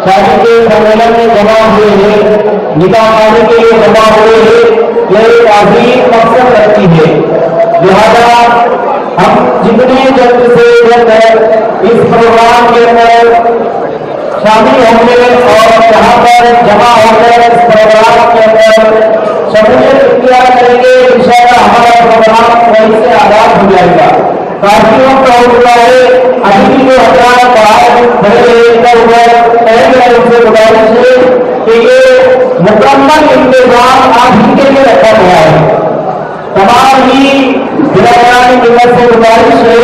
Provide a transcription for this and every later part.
शादी के सम्मेलन में जमा हुए हैं, निकाह पाने के लिए जमा हुए हैं, यह एक अजीम मकसद रखती है। लिहाजा हम जितने जल्द से जल्द इस प्रोग्राम के अंदर शामिल होंगे और यहाँ पर जमा होकर इस प्रोग्राम के अंदर शमूलियत इख्तियार करेंगे, इंशाअल्लाह हमारा प्रोग्राम वहीं से आगाज हो जाएगा। काफी वक्त हो चुका है, अभी भी जो हज़रात बाहर खड़े हैं उनसे गुजारिश है कि ये मुकम्मल इंतजाम आप ही के लिए रखा गया है। तमाम ही जिलानी मिलत से गुजारिश है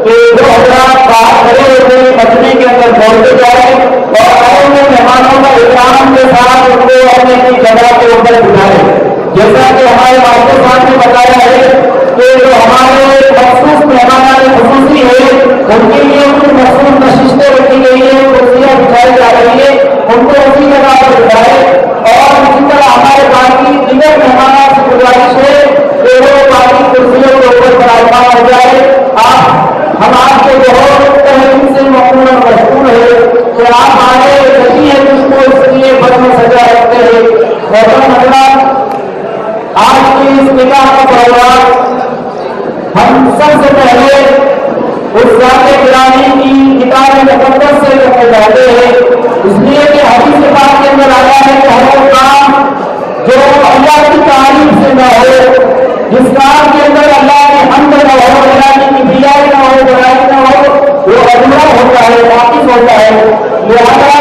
कि जो हज़रात बाहर खड़े होते हैं मजमे के अंदर पहुंचते जाए और अपने मेहमानों का इकराम के साथ उनको अपनी जगह के ऊपर बिठाए। जैसा कि हमारे मास्टर साहब ने बताया है कि जो हमारे मखसूस मेहमान खुसूसी है उनके लिए कुछ मखसूस नशिस्तें रखी गई है, कुर्सियां बिछाई जा रही है, उनको उसी जगह पर बिठाए। और इसी तरह हमारे बाकी दिगर मेहमान से गुजारिश है कि वो बाकी कुर्सियों के ऊपर विराजमान हो जाए। हम आपके बहुत तहरीर से मकबूल और मशहूर है कि आप आए नहीं है जिसको इसलिए बस में सजा रखते हैं। आज की इस निकाह का प्रोग्राम हम सबसे पहले उस जाते गिरानी की किताब मुकद्दस से करने जाते हैं, इसलिए कि हदीस पाक के अंदर आया है कि हर काम जो अल्लाह की तारीफ से न हो, जिस काम के अंदर अल्लाह के हम्द न हो, अल्लाह की किबरियाई न हो, बड़ाई न हो, वो अधूरा होता है, नाक़िस होता है। लिहाजा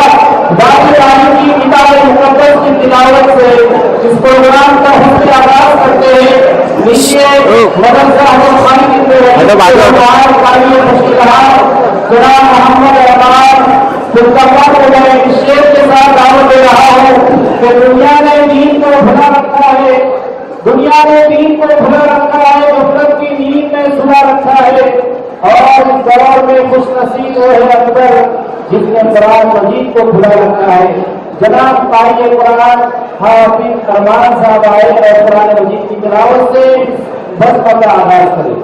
जाते गिरानी की किताब मुकद्दस की तिलावत से इस प्रोग्राम का हम आगाज करते हैं। मदरसा मोहम्मद शेर के साथ दावत दे रहा हूँ कि दुनिया ने दीन को भुला रखा है, दुनिया ने दीन को भुला रखा है, गफलत की नींद में सुला रखा है। और इस दौर में खुश नसीब है अकबर जिसने कुरान मजीद को भुला रखा है। जनाब पाइए कुरान हाफिज अरमान साहब आए और कुरान मजीद की तिलावत से बस का आगाज करें।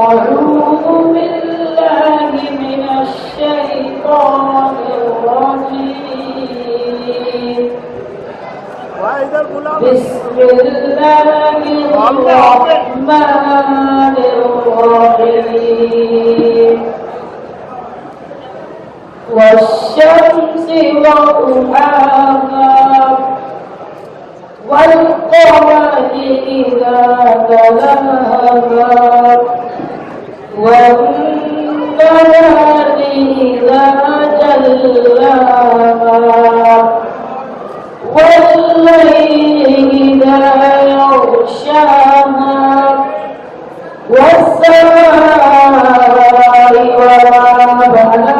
अऊज़ु बिल्लाहि मिनश शैतानिर रजीम। बिस्मिल्लाहिर रहमानिर रहीम। वश्शम्सि वदुहाहा वल्क़मरि इज़ा तलाहा वन्नहारि इज़ा जल्लाहा वल्लैलि इज़ा यग़शाहा वस्समाइ वमा बनाहा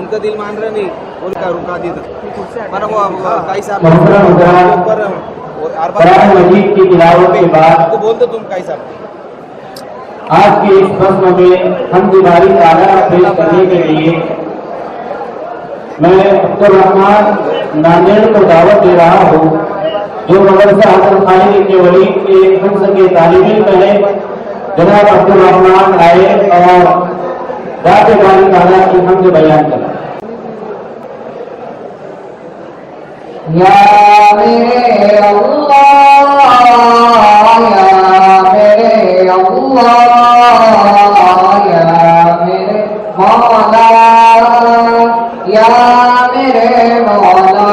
उनका दिल मान रहा नहीं, उनका रुका दी पर वो काई साहब मजीद की तिलावत के बाद बोल दो तुम काई साहब आज की इस प्रश्न में हम दिवाली ताला पेश करने के लिए मैं अब्दुल रहमान नांदेड़ को दावत दे रहा हूँ जो मदरसा हसन खानी के वली के हिफ्ज़ के तालिबी में जनाब अब्दुल रहमान आए और जाते बारी ताला की हमद बयान करें। या मेरे अल्लाह, या मेरे अल्लाह, या मेरे मौला, या मेरे मौला,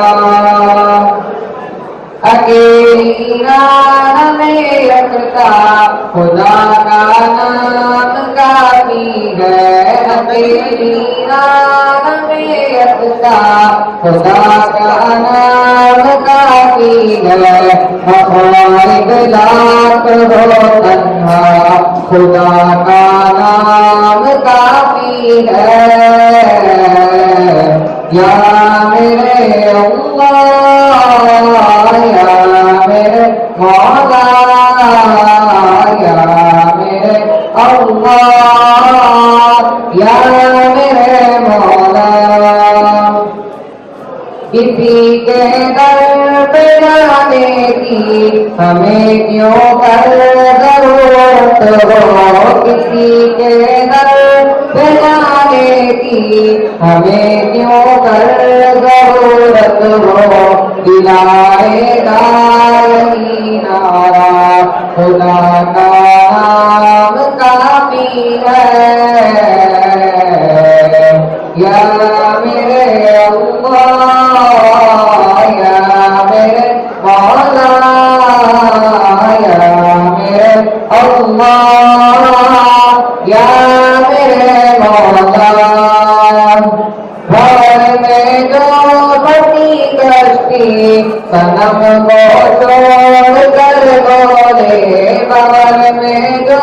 अकेली नाम में यकता खुदा का नाम काफी है, अकेली नाम में यकता खुदा का नाम काफी है, मखारिब लाख हो तन्हा खुदा का नाम काफी है। या मेरे अल्लाह, या मेरे मौला, या मेरे अल्लाह, या मेरे मौला, किसी के दर पे जाने की हमें क्यों कर जरूरत हो, किसी के दर पे जाने की हमें क्यों कर जरूरत हो, दिलाएगा यही नारा खुदा का नाम काफी है। या मेरे अल्लाह, या मेरे मौला, या मेरे अल्लाह, या मेरे मौला, घर में जो बड़ी कश्ती सनम को छोड़ कर बोले, घर में जो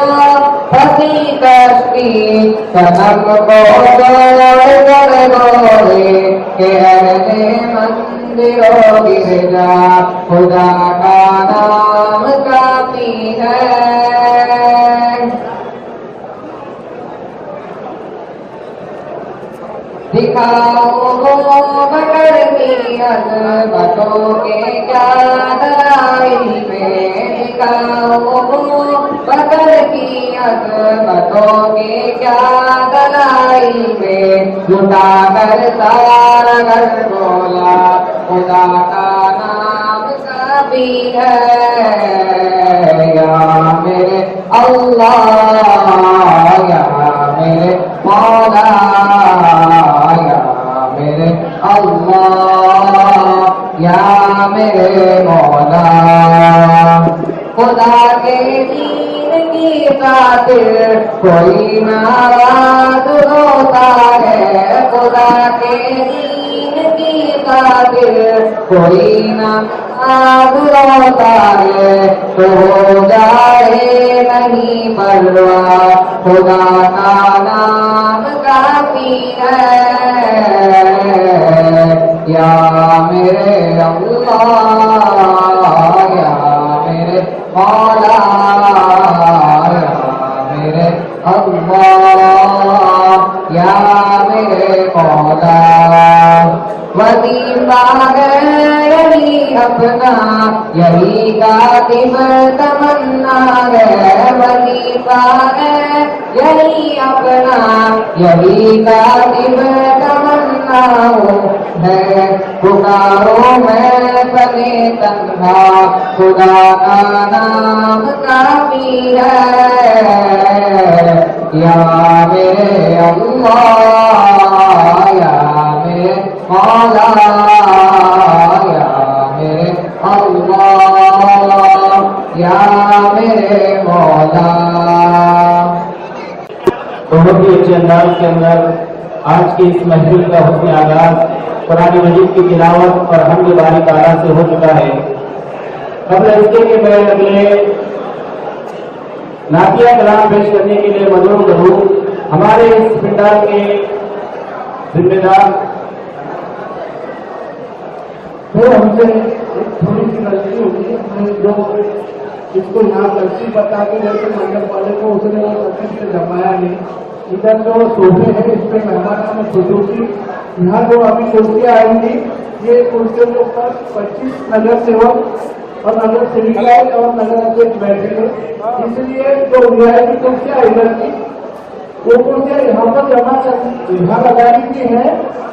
फंसी कश्ती सनम को छोड़ कर बोले, के हरने मंदिरों गिरजा खुदा का नाम काफी है। दिखाओ वो बकर की अजमतों के क्या दलाइल में, दिखाओ वो बकर की अजमतों के क्या दलाइल में, लुटा कर सारा घर बोला खुदा का नाम काफी है। या मेरे अल्लाह, या मेरे मौला, या मेरे अल्लाह, या मेरे मौला, खुदा के दीन की खातिर कोई नाराज होता है, खुदा के दीन की खातिर कोई नाराज होता है, तो हो जाए नहीं परवाह खुदा का नाम काफी है। या मेरे अल्लाह, या मेरे मौला, या मेरे अल्लाह, या मेरे मौला, वजीफा है यही अपना, यही कातिब तमन्ना है, वजीफा है यही अपना, यही कातिब तमन्ना है, पुकारो मैं बने तन्हा खुदा का नाम काफी है। या मेरे अल्लाह, या मेरे मौला, या मेरे अल्लाह, या मेरे मौला। बहुत ही अच्छे अंदाज के अंदर आज की इस महफिल का हुस्न आगाज कुरान मजीद की तिलावत और हमद बारी ताला से हो चुका है। कबल इसके कि मैं अगले नातिया कलाम पेश करने के लिए मजबूर करूँ, हमारे इस पिंडाल के जिम्मेदार तो हमसे एक थोड़ी सी गलती होगी, हमने जो इसको यहाँ गलती बता के जैसे मंडप वाले को उसने वो गलती से जमाया नहीं। इधर जो सोफे हैं इस पे मेहमान में खुशूसी यहाँ जो अभी कुर्सियाँ आएंगी, ये कुर्सियों के ऊपर 25 नगर सेवक और नगर सेविकाएं और नगर अध्यक्ष बैठेंगे, इसलिए जो वीआईपी कुर्सियां इधर की वो कुर्सियां यहाँ पर यहाँ लगाने की है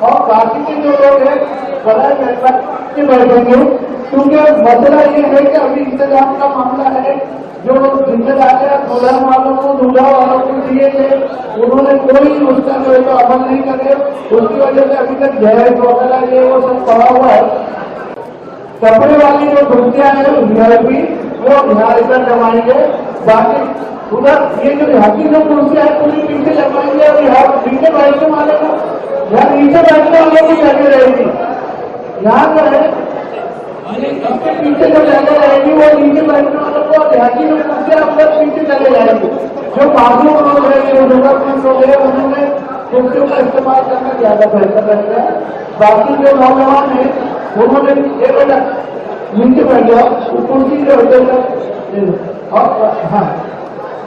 और बाकी के जो लोग हैं बड़ा के बैठेंगे, क्योंकि मसला ये है कि अभी इंतजाम का मामला है। जो जिम्मेदारियां दुल्हन वालों को दूल्हा वालों को दिए थे उन्होंने कोई उसका जो है अमल नहीं करे, उसकी वजह से अभी तक जहेज वगैरह ये वो सब पड़ा हुआ है। कपड़े वाली जो कुर्सियां हैं वीआईपी वो यहाँ इधर जमाएंगे, बाकी उधर ये जो यहाँ की जो कुर्सियां है पूरी पीछे जमाएंगे और यहाँ पीछे बैठने वाले को यहाँ नीचे बैठने वालों की जगह रहेगी। यहाँ पर है इसके पीछे जो जगह रहेगी वो नीचे बैठने वालों को और यहाँ की जो कुर्सियां अंदर पीछे चले जाएंगे। जो मासूम लोग हैं जो जरूरतमंद लोग हैं उन्होंने कुर्सियों का इस्तेमाल करना ज्यादा बेहतर रहता है। बाकी जो नौजवान है उन्होंने ये बेटा नीचे बैठ जाओ, कुर्सी जो होते और हाँ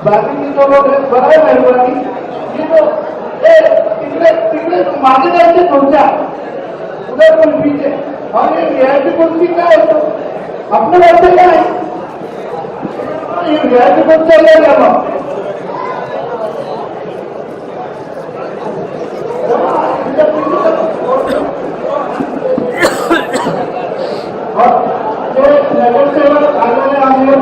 बाकी के जो लोग हैं बड़ा मेहरबानी ये तो पिछले माने जाते पहुंचा उधर कोई पीछे और ये वीआईपी कुर्सी क्या है तो अपने बच्चे क्या है ये वीआईपी कुर्सी ले जाओ और जो नगर सेवक आगे आगे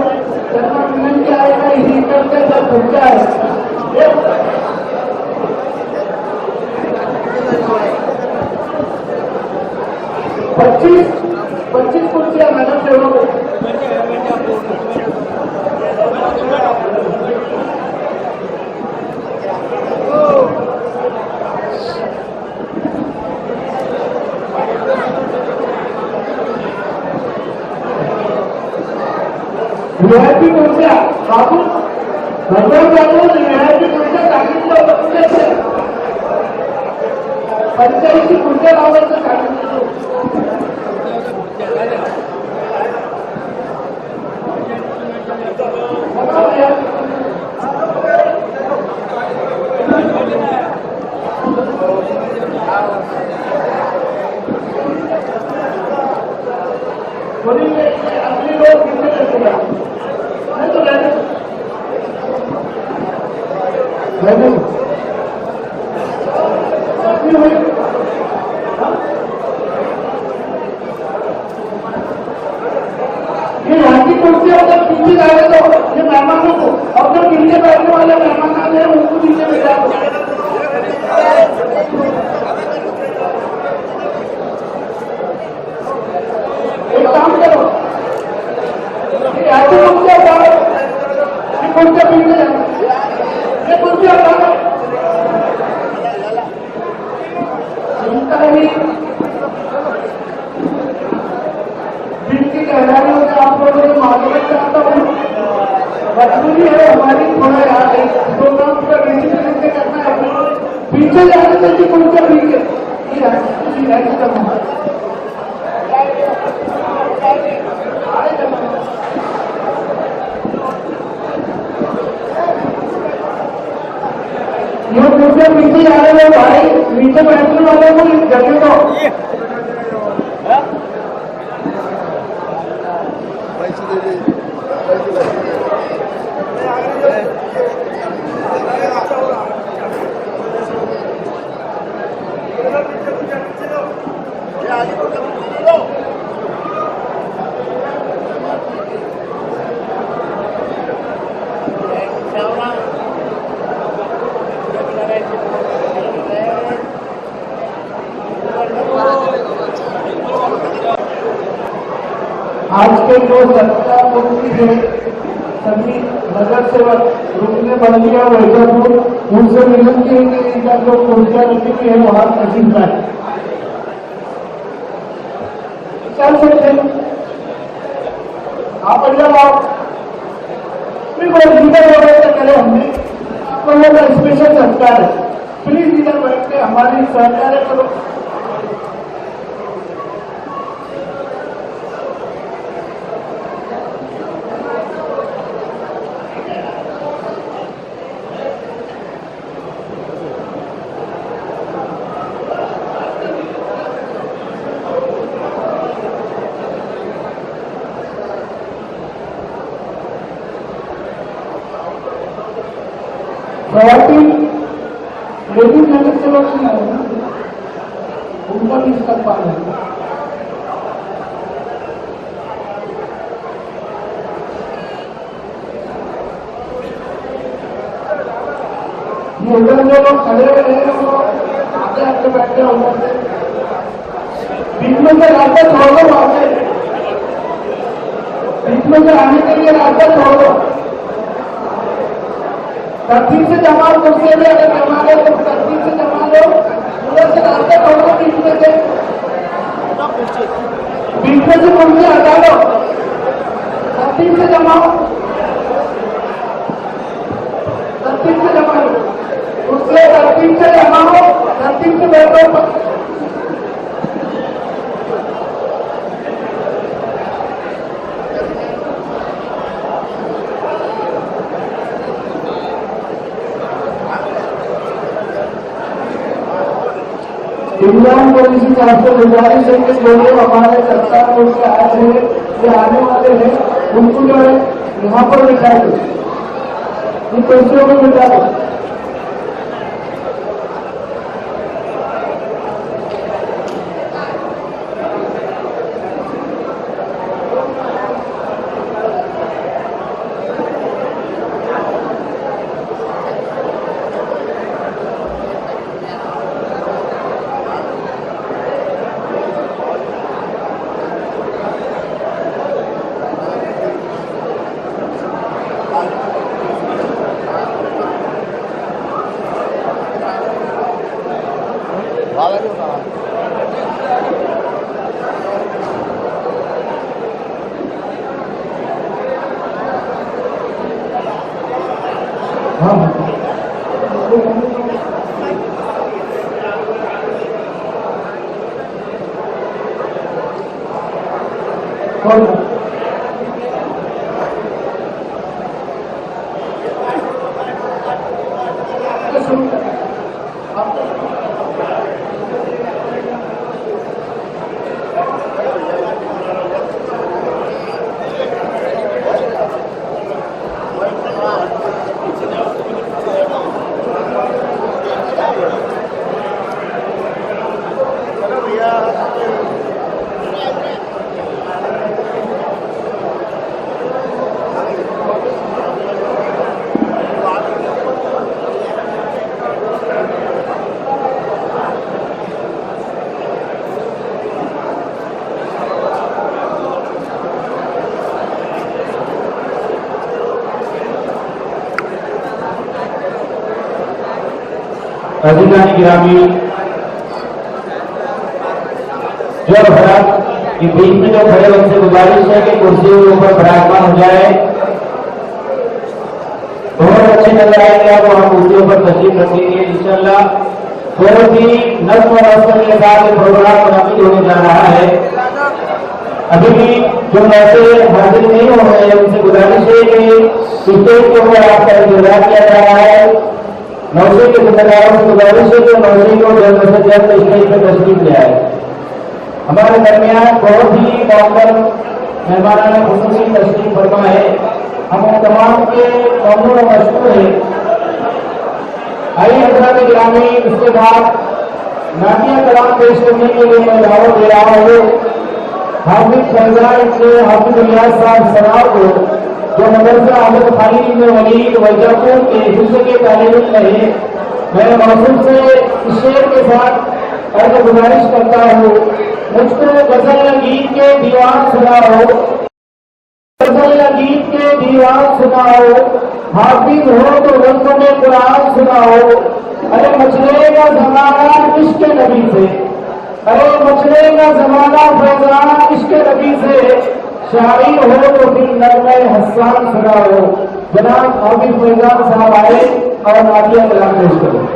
मिलन क्या आएगा इसी करके सब पहुंचा है। 25 कुर्सियां नगर सेवक वीआईपी कुर्सियां बाबू भगवान बाबू वीआईपी कुर्सियां ताकि पंचायत की कुर्सियां लावायचं ताकि अपने लोग कितने रखेगा नहीं तो ये यहाँ की कुर्सी अगर पीछे जाए तो ये मेहमानों को और जो पीछे बैठने वाले मेहमान आते हैं उनको पीछे भेजा एक काम करो ऐसे कुर्सियां उठाओ ये कुर्सियां पीछे ये कुर्सियां उठाओ इनका ही दिन की गहराइयों से आप लोगों को मालूम चाहता हूँ मजबूरी है हमारी थोड़ा याद है प्रोग्राम का रेजिस्ट्रेशन से करना है पीछे जाने से कि कुर्सियां पीछे ऐसे करना ये कुर्सियां पीछे जा रहे हो भाई नीचे बैठने वाले को जगह दो आज के जो सत्ता मुक्ति है सभी नगर सेवक रुकने बंदिया वैजापुर उनसे विनती है कि इनका जो कुर्सियां रखी हुई है वहां तस्वीर जाए चल सकते आप अंदर आओ इधर वगैरह करें हमने आप लोगों का स्पेशल संस्कार है प्लीज इधर बैठ के हमारी सहकार्य करो लेकिन जगत से लोग नहीं आए ना, उनका भी इस्तेमाल है। ये उधर जो लोग खड़े हुए हैं वो आगे आके बैठे उधर से बीच में से रास्ता छोड़ दो, वहां से बीच में से आने के लिए रास्ता छोड़ दो। तरतीब से जमा कुर्सी में अगर जमा लो तो तरतीब से जमा लो, उधर से रास्ता छोड़ दो, बीच में से कुर्सी हटा लो, तरतीब से जमाओ, तरतीब से जमा लो, कुर्सी तरतीब से जमाओ, तरतीब से बैठो। इंडियन पुलिस की तरफ से गुजारिश है कि जो लोग हमारे सत्तापुर से आए हैं या आने वाले हैं उनको जो है यहाँ पर बिठा दो, इन कुर्सियों में बिठा दो। अधिकारी गिरामी जो भरत के बीच में जो खड़े उनसे गुजारिश है कि कुर्सियों के ऊपर विराजमान हो जाए। बहुत अच्छे नजर आएंगे आप वहां कुर्सियों पर तशरीफ रखेंगे इंशाल्लाह। बहुत ही नज्म और नस्ल के साथ प्रोग्राम मुनाफिद होने जा रहा है। अभी भी जो ऐसे हाजिर नहीं हो रहे हैं उनसे गुजारिश है कि स्टेज के ऊपर आपका इंतजार किया जा रहा है। नौसे के जिम्मेदारों से गुजारिश है कि नौसे को जल्द से जल्द स्टेज पर तशरीफ ले आए। हमारे दरमियान बहुत ही मौका मेहमानान खुसूसी तशरीफ फरमा है। हम तमाम के ममनून और मशकूर है। आइए हजरात गिरामी, इसके बाद नातिया कलाम पेश करने के लिए मैं दावत दे रहा हूँ हाफिज फैजान से हाफिज इलियास साहब सराव को, जो मदरसा अहमद खालिद में वलीद वजहपुर के हिस्से के तालिब रहे। मैं मौसम से इस शेर के साथ अर्ज गुजारिश करता हूँ, मुझको गजल गीत के दीवान सुनाओ, गजल गीत के दीवान सुनाओ, हाफिज हो तो रस्म में कुरान सुनाओ। अरे मचलेगा जमाना इश्क नबी से, अरे मचलेगा जमाना फैजान इश्क नबी से, शाही हो तो फिर नगमे हसन सुनाओ। जनाब हाफिज फैजान साहब आए और नातिया कलाम पेश करो।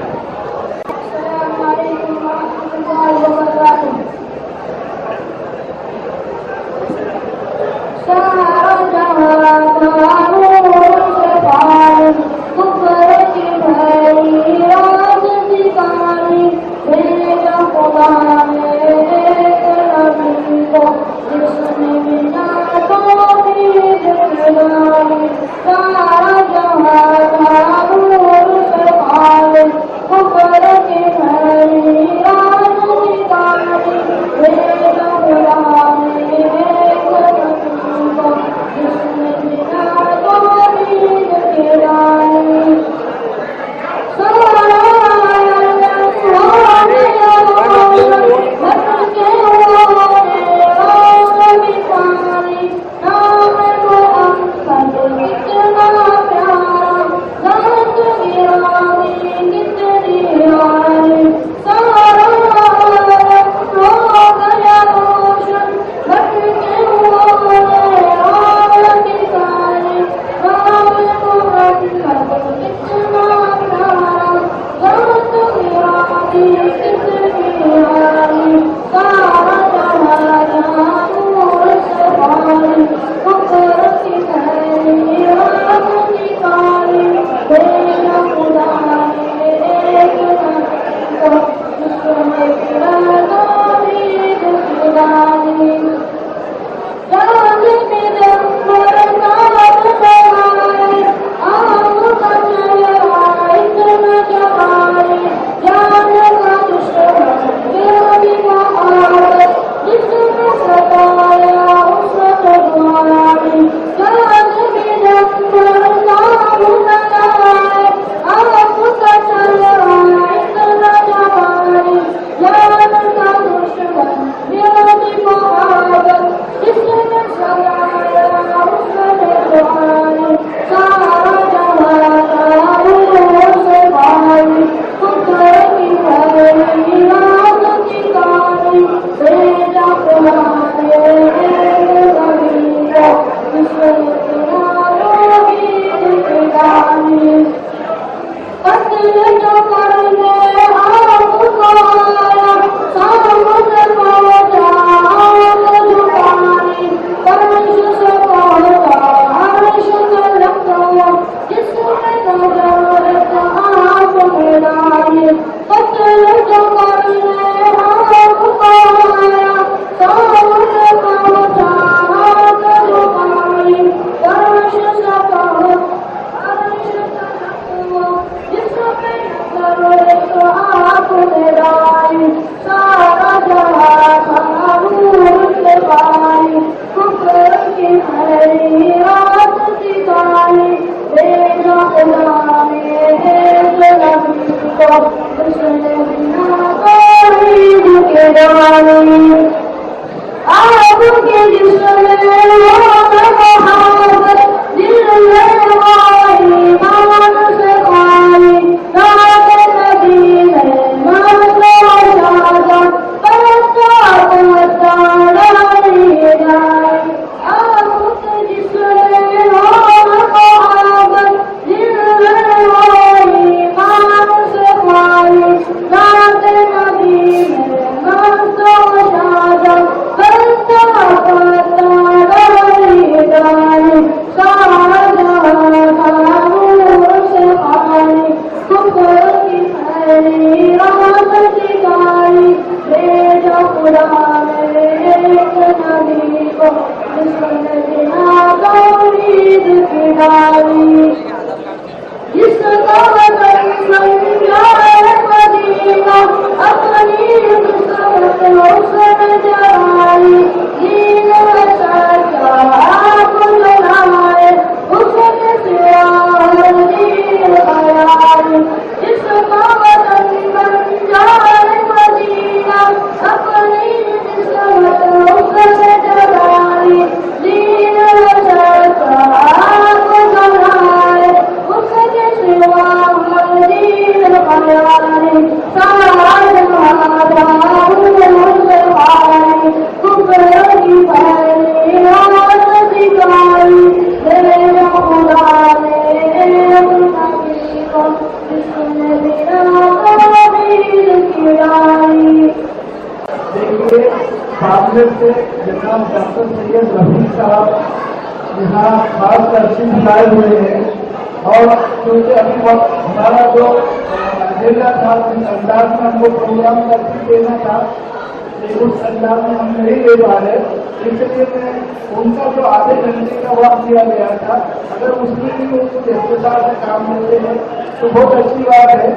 तो आपने डाली, सारा जहां था नूर से पानी, कुफर की हरी रात सिखाई, बेजा खुदा ने नबी को उसने बिना तौहीद के डाली। आपके जिस्म मोहब्बत दिल में ईमान से खाली, रात नबी में मसला पता डाली जाए। आपके जिस्म मोहब्बत दिल में ईमान से खाली, रात नबी में मसला सामने से जनाब डॉक्टर सैयद रफी साहब यहाँ खास तशरीफ लाए हुए हैं। और क्योंकि अभी वक्त हमारा जो एजेंडा था उस अंदाज में हमको प्रोग्राम करके देना था, लेकिन उस अंदाज में हम नहीं दे पा रहे, इसलिए मैं उनका जो आधे घंटे का वक्त दिया गया था, अगर उसमें भी वो कुछ इख्तिसार से काम लेते हैं तो बहुत अच्छी बात है।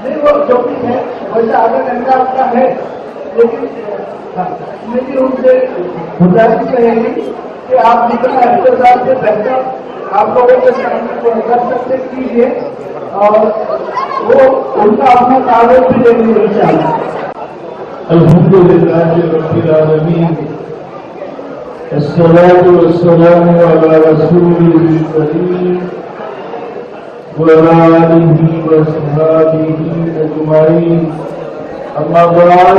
नहीं वो जो भी है वैसे आधा घंटा आपका है, लेकिन उनसे गुजारिश रहेगी कि आप जितना एक्सरसाइज से बेहतर आप लोगों के सामने को कर सकते कीजिए, और वो उनका अपना कागज भी देंगे इंशाअल्लाह। अल्हम्दुलिल्लाह रब्बिल आलमीन, अस्सलातु वस्सलामु अला रसूलिल करीम व अला आलिहि व अस्हाबिहि अजमाइन, अम्मा बाद।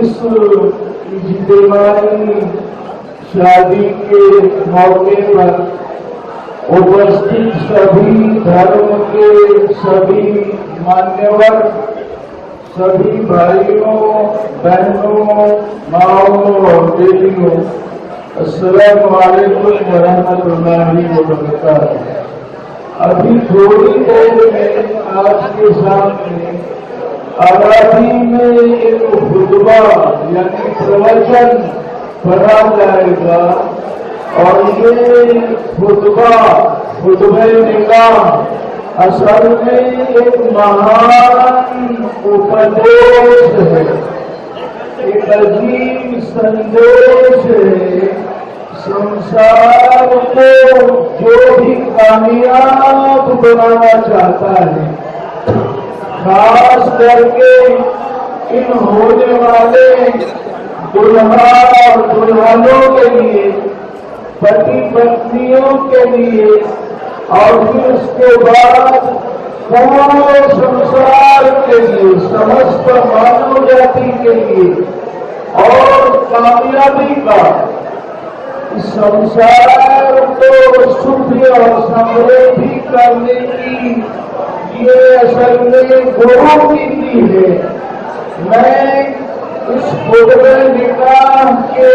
इस इज्तिमाई शादी के मौके पर उपस्थित सभी धर्म के सभी मान्यवर, सभी भाइयों बहनों, माओं और बेटियों, अस्सलामु अलैकुम व रहमतुल्लाहि व बरकातहू। अभी थोड़ी देर में आपके सामने अरबी में एक खुतबा यानी प्रवचन पढ़ा जाएगा, और ये खुतबा निकाह असल में एक महान उपदेश है, एक अजीब संदेश है। संसार को जो भी कामयाब बनाना चाहता है, खास करके इन होने वाले दुल्हा और दुल्हनों के लिए, पति पत्नियों के लिए, और फिर उसके बाद पूरे संसार के लिए, समस्त मानव जाति के लिए, और कामयाबी का संसार को सुख और समृद्धि करने की ये असल में गुरु नीति है। मैं इस खुतबे निकाह के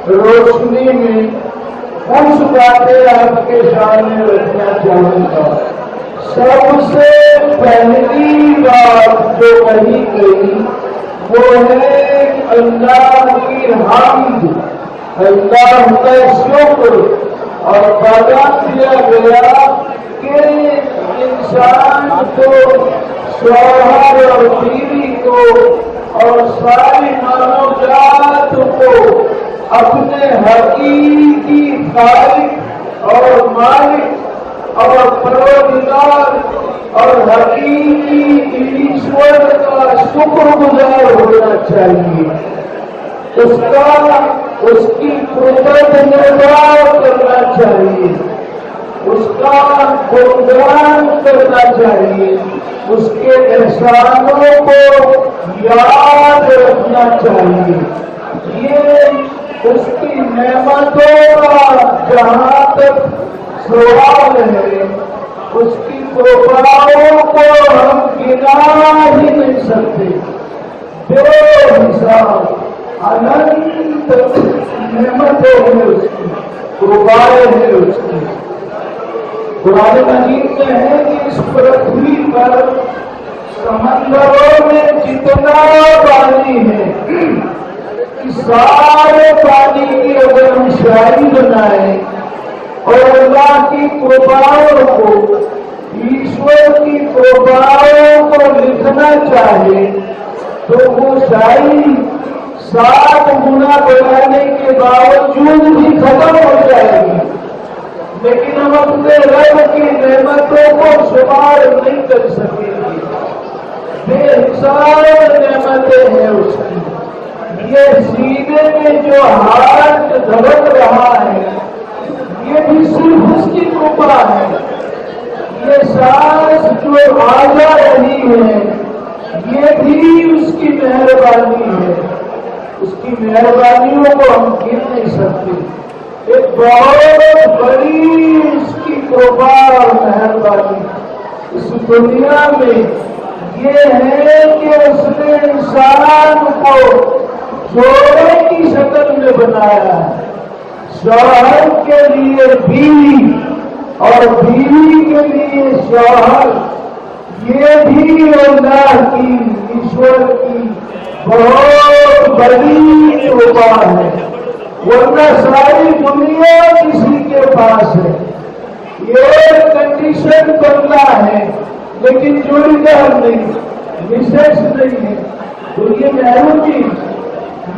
रोशनी में कुछ बातें आपके सामने रखना चाहूंगा। सबसे पहली बात जो कही गई वो है अल्लाह की हम्द, अल्लाह का शुक्र, और बयान दिया गया कि इंसान को, शौहर और बीवी को और सारी मानवजात को अपने हकीकी खालिक और मालिक और परवरदिगार और हकीकी ईश्वर का शुक्रगुजार होना चाहिए, उसकी कृतज्ञता करना चाहिए, उसका गुणगान करना चाहिए, उसके एहसानों को याद रखना चाहिए। ये उसकी नेमतों का जहाँ तक सवाल है, उसकी कृपाओं को हम गिना ही नहीं सकते। बेहिसाब अनंत नेमतें हैं उसकी, कृपाएं हैं उसकी। कुरान मजीद में है कि इस पृथ्वी पर समंदरों में जितना पानी है, कि सारे पानी की अगर हम शायरी बनाए और अल्लाह की कृपाओं को, ईश्वर की कृपाओं को लिखना चाहे तो वो शायरी 7 गुना बढ़ाने के बावजूद भी खत्म हो जाएगी, लेकिन हम अपने रब की नेमतों को शुमार नहीं कर सकेंगे। बेहिसाब नेमतें हैं उसकी। ये सीने में जो हाथ धड़क रहा है, ये भी सिर्फ उसकी कृपा है। ये सांस जो आ जा रही है, ये भी उसकी मेहरबानी है। उसकी मेहरबानियों को हम गिन नहीं सकते। एक बहुत बड़ी उसकी कृपा और मेहरबानी इस दुनिया में ये है कि उसने इंसान को जोड़े की शक्ल में बनाया है। शौहर के लिए बीवी और बीवी के लिए शौहर, ये भी अल्लाह की, ईश्वर की बहुत बड़ी कृपा है, वरना सारी दुनिया किसी के पास है। ये कंडीशन बनना है लेकिन जोड़ीदार नहीं, विशेष नहीं है। तो ये महरूमी,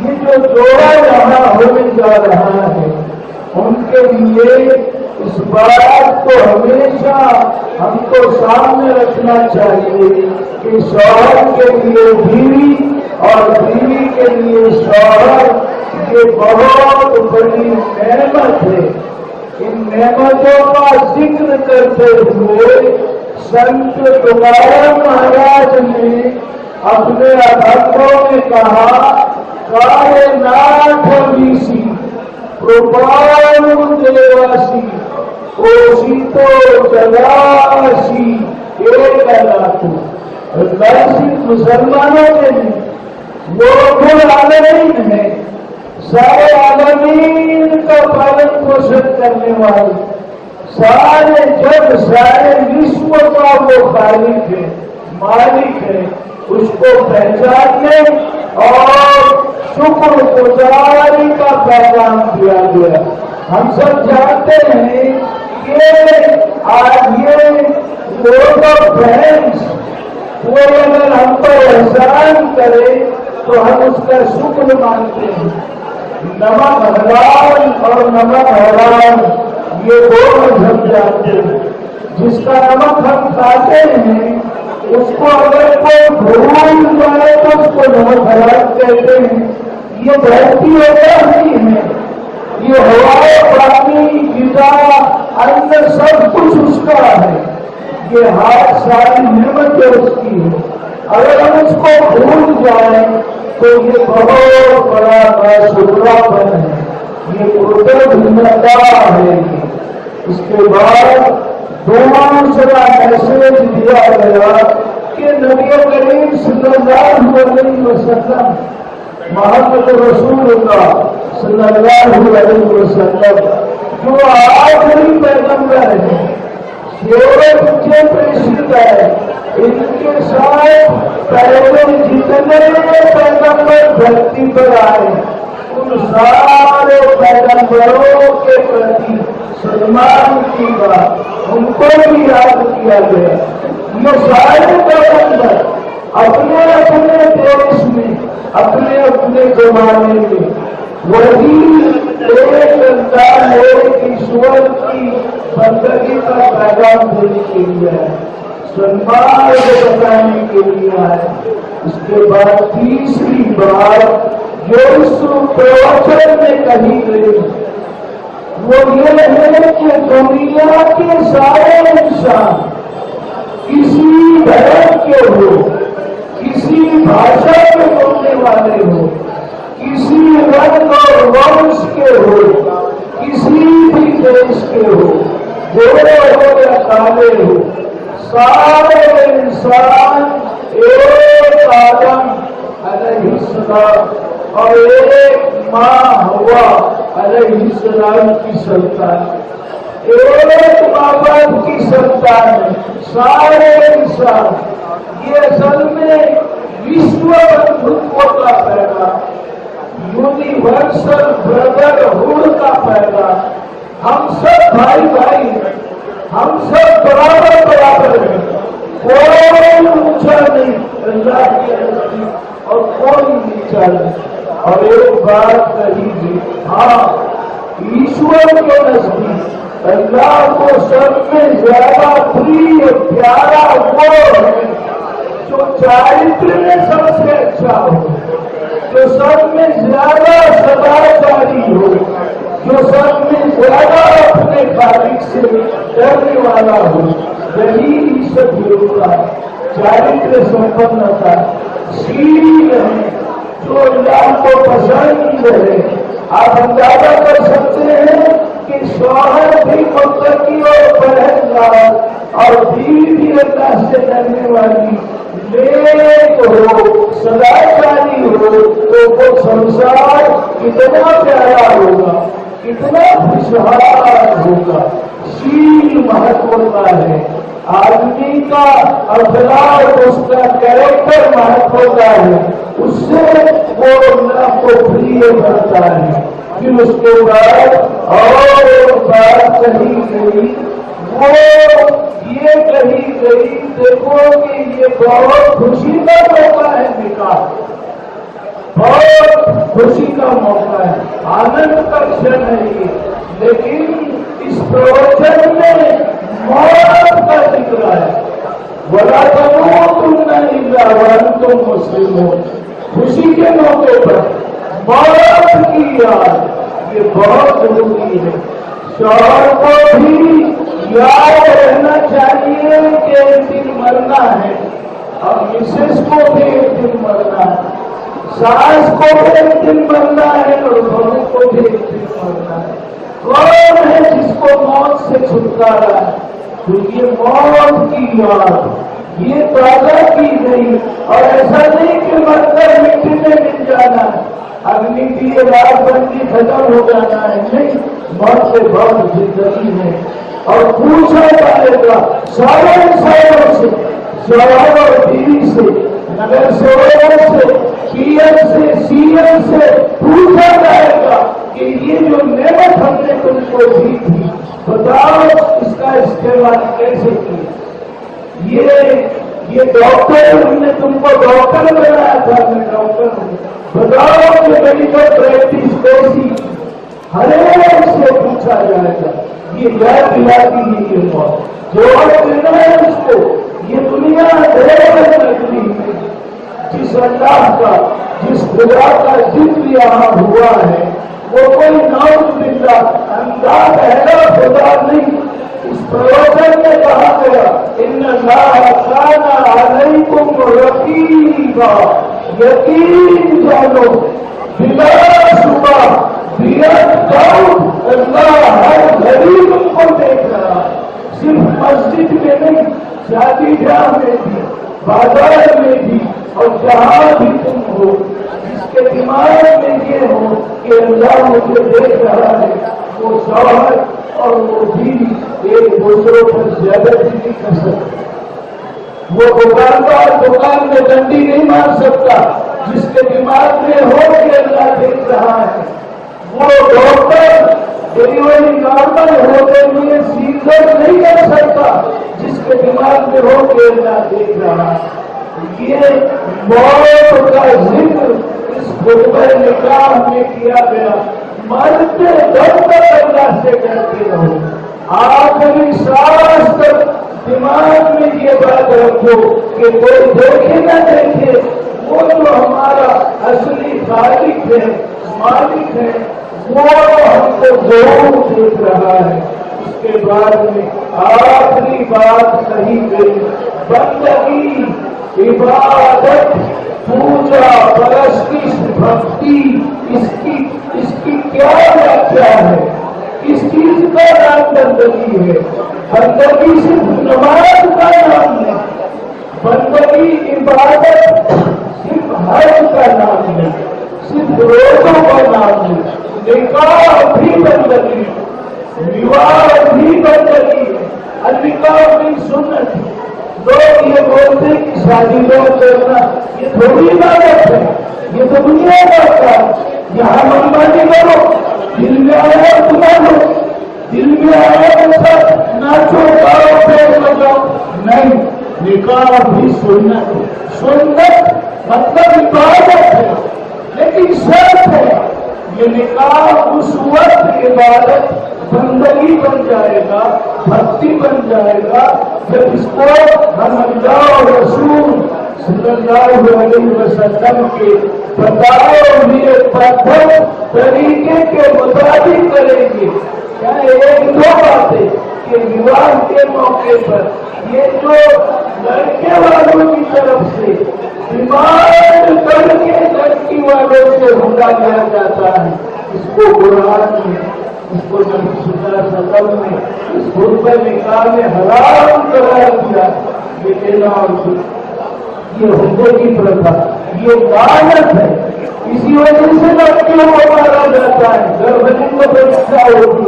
ये जो जोड़ा यहाँ होने जा रहा है, उनके लिए इस बात को हमेशा हमको सामने रखना चाहिए कि शौहर के लिए बीवी और बीवी के लिए शौहर, ये बहुत बड़ी नेमत है। इन नेमतों का जिक्र करते हुए संत तुकाराम महाराज ने अपने अभंगों में कहा, कायनाथ वीसी कृपाणु देवासी ओसी तो जलासी एक अलातु। सिर्फ मुसलमानों के नहीं, वो खुद आलमीन है, सारे आलमीन का पालन पोषण करने वाले, सारे जग सारे विश्व का वो खालिक है, मालिक है। उसको पहचानने और शुक्र गुजारी का पैगाम दिया गया। हम सब जानते हैं कि आज ये लोग ऑफ फ्रेंड्स, वो अगर हम पर एहसान करे तो हम उसका शुक्र मानते हैं। नमक हलाल और नमक हराम, ये दो मजहब जानते हैं। जिसका नमक हम खाते हैं, उसको अगर कोई भूल जाए तो उसको नमक हराम कहते हैं। ये धरती होता ही है, ये हवाएं, पानी, गिजा, अन्न सब कुछ उसका है। ये हाथ सारी नेमतें उसकी है। अगर हम उसको भूल जाए तो ये बहुत बड़ा नाशुक्रापन है, ये कृतज्ञता है। इसके बाद दूसरा मैसेज दिया गया कि नबी करीम सल्लल्लाहु अलैहि वसल्लम मोहम्मद रसूलुल्लाह सल्लल्लाहु अलैहि वसल्लम जो आखिरी पैगंबर है, सबसे प्रेषित है, इनके साथ पहले जितने पैगंबर धरती पर आए उन सारे पैगंबरों के प्रति सम्मान की बात उनको भी याद किया गया। ये सारे पैगंबर अपने अपने देश में, अपने अपने जमाने में वही एक अंदाज है ईश्वर की बंदगी का पैगाम देने के लिए है, सम्मान बताने के लिए है। इसके बाद तीसरी बात जो इस प्रवचन में कही गई वो ये है कि दुनिया के सारे इंसान किसी धर्म के हो, किसी भाषा के बोलने वाले हो, किसी रंग और वंश के हो, किसी भी देश के हो, गोरे हो या काले हो, सारे इंसान एक आदम अलैहिस्सलाम और एक माँ हवा अलैहिस्सलाम की संतान, एक माँ बाप की संतान है सारे इंसान। ये असल में विश्व बंधुत्व का पैगाम, यूनिवर्सल ब्रदरहुड का पैगाम। हम सब भाई भाई हैं, हम सब बराबर बराबर हैं, कोई ऊंचा नहीं अल्लाह की नजदीक और कोई नीचा नहीं। और एक बात कही थी, हाँ ईश्वर के नजदीक अल्लाह को सब में ज्यादा प्रिय प्यारा वो है जो चारित्र में सबसे अच्छा हो, जो सब में ज्यादा सदाचारी हो, जो सब में ज्यादा अपने खालिक से डरने वाला हो। यही ईश्वर होता है, चारित्र संपन्नता, शील है जो अल्लाह को पसंद है। आप अंदाजा कर सकते हैं कि शौहर भी मुत्तकी और परहेजगार और बीवी भी अल्लाह से डरने वाली नेक हो, सदाचारी हो, तो वो संसार कितना प्यारा होगा, कितना खुशहाल होगा। शील महत्व का है, आदमी का अखलाक, उसका कैरेक्टर महत्व का है, उससे वो अल्लाह को प्रिय करता है। फिर उसके बाद और बात कही गई, वो ये कही गई, देखो कि ये बहुत खुशी का मौका है, निकाह बहुत खुशी का मौका है, आनंद का क्षण है ये। लेकिन इस प्रवचन में मौत का जिक्र है, वला तमूतुन्ना इल्ला व अंतुम मुस्लिमून। खुशी के मौके पर मौत की याद ये बहुत जरूरी है। शौहर को भी याद रहना चाहिए कि एक दिन मरना है, और मिसेस को भी एक दिन मरना है, सास को भी एक दिन मरना है, और बहू को भी एक दिन मरना है। कौन है जिसको मौत से छुटकारा है? क्योंकि ये मौत की याद ये ताजा की गई, और ऐसा नहीं कि मरकर मिट्टी में मिल जाना है, अग्नि की राजबंदी खत्म हो जाना है, नहीं, मौत से बहुत जिंदगी है। और पूछा जाएगा सारे इंसानों से, शौहर और बीवी से, नगर सेवकों से, पीएम से, सीएम से पूछा जाएगा कि ये जो नेमत हमने तुमको दी थी, बताओ इसका इस्तेमाल कैसे किया। ये डॉक्टर, हमने तुमको डॉक्टर बनाया था, मैं डॉक्टर हूँ, बताओ कि मेडिकल प्रैक्टिस कैसी, हर एक से पूछा जाएगा। ये याद दिलाती है ये मौत, जवाब देना है उसको। ये दुनिया नगरी में जिस अल्लाह का, जिस खुदा का जिक्र यहाँ हुआ है, वो कोई नाउज़ुबिल्लाह अंदाज है खुदा नहीं। इस प्रवचन में कहा गया, इन्नल्लाह काना अलैकुम रकीबा, यकीन जानो बिला शुबा अल्लाह हर घड़ी तुमको देख रहा है। सिर्फ मस्जिद में नहीं, शादी ब्याह में भी, बाजार में भी और जहां भी तुम हो, जिसके दिमाग में ये हो कि अल्लाह मुझे देख रहा है, वो शौहर और वो भी एक दूसरों पर ज्यादती नहीं कर सकते। वो दुकानदार दुकान में डंडी नहीं मार सकता जिसके दिमाग में हो कि अल्लाह देख रहा है। वो डॉक्टर डिलीवरी नॉर्मल होते हुए सीजर नहीं कर सकता जिसके दिमाग में हो कि अल्लाह देख रहा है। ये मौत का जिक्र इस खुतबे निकाह में किया गया। मरते दम तक अल्लाह से डरते रहो, आखिरी सांस तक दिमाग में ये बात रखो कि कोई देखे न देखे, वो जो हमारा असली खालिक है, मालिक है, वो हमको जरूर देख रहा है। उसके बाद में आखिरी बात कही गई, बंदगी, इबादत, पूजा, परस्तिश, भक्ति, इसकी क्या व्याख्या है? किस चीज का नाम बंदगी है? बंदगी सिर्फ नमाज का नाम है, बंदगी इबादत सिर्फ हज का नाम है, सिर्फ रोजों का नाम है। निकाह भी बंदगी, विवाह भी बंदगी है। निकाह भी सुन्नत है। लोग ये बोलते हैं कि शादी लोग करना ये थोड़ी इबादत है, ये तो दुनिया का काम। यहाँ मनमानी करो, दिल में आया बुला लो, दिल में आया ऐसा नाचो गाओ पेड़ लगाओ, नहीं। निकाह भी सुन्नत है। सुन्नत मतलब इबादत है, लेकिन शर्त है ये निकाह उस वक्त इबादत बंदगी बन जाएगा, भक्ति बन जाएगा जब इसको हम अल्लाह और रसूल सल्लल्लाहु अलैहि वसल्लम के बताए हुए पद्धत तरीके के मुताबिक करेंगे। क्या एक दो बातें कि विवाह के मौके पर ये जो लड़के वालों की तरफ से डिमांड करके लड़की वालों से हुक्का लिया जाता है, इसको कुरान में, इसको नबी सल्लल्लाहु अलैहि वसल्लम ने इस खुतबे निकाह में हराम करार दिया। ये लेना और ये हुक्के की प्रथा, ये लानत है। इसी वजह से लड़कियों को मारा जाता है, गर्भवती को परीक्षा होती,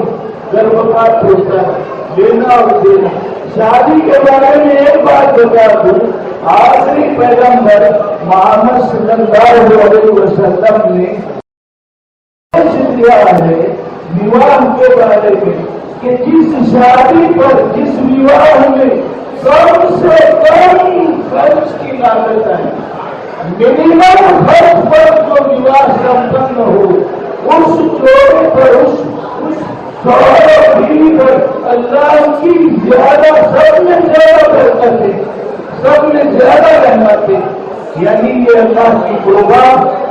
गर्भपात होता है। लेना और देना। शादी के बारे में एक बात बता दूं, आखिरी पैगंबर मोहम्मद सल्लल्लाहु अलैहि वसल्लम ने दिया है विवाह के बारे में कि जिस शादी पर, जिस विवाह में कम से कम खर्च की लागत है, मिनिमम खर्च पर जो विवाह संपन्न हो, उस जोड़े पर, उस बीवी पर अल्लाह की ज्यादा, सब में ज्यादा बरकत है, सब में ज्यादा रहमत है। यानी ये अल्लाह की कृपा।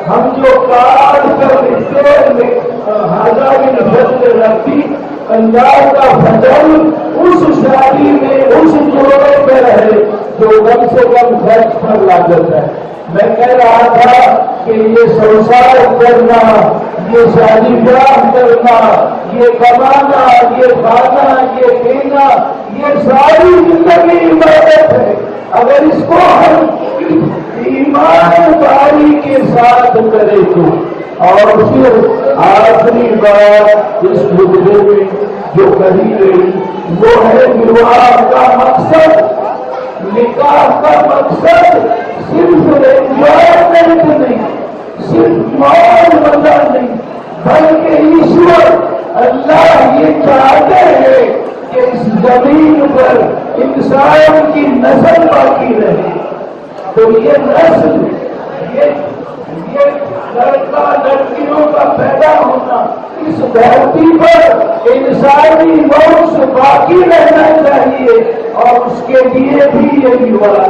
हम जो कार कर देते हाजारी फजल रखी, अल्लाह का फजल उस शादी में, उस जोड़े में है जो कम से कम खर्च पर लागत है। मैं कह रहा था कि ये संसार करना, ये शादी ब्याह करना, ये कमाना, ये खाना, ये पीना, ये सारी जिंदगी इबादत है। अगर इसको हम ईमानदारी के साथ करें तो। और फिर आखिरी बात इस मुद्दे में जो कही गई वो है विवाह का मकसद, निकाह का मकसद सिर्फ एंजॉयमेंट नहीं, सिर्फ मौज मजा नहीं, बल्कि ईश्वर अल्लाह ये चाहते हैं कि इस जमीन पर इंसान की नस्ल बाकी रहे। तो ये नस्ल, ये लड़का लड़कियों का पैदा होना, इस धरती पर इंसानी वंश बाकी रहना चाहिए। और उसके लिए भी ये विवाह,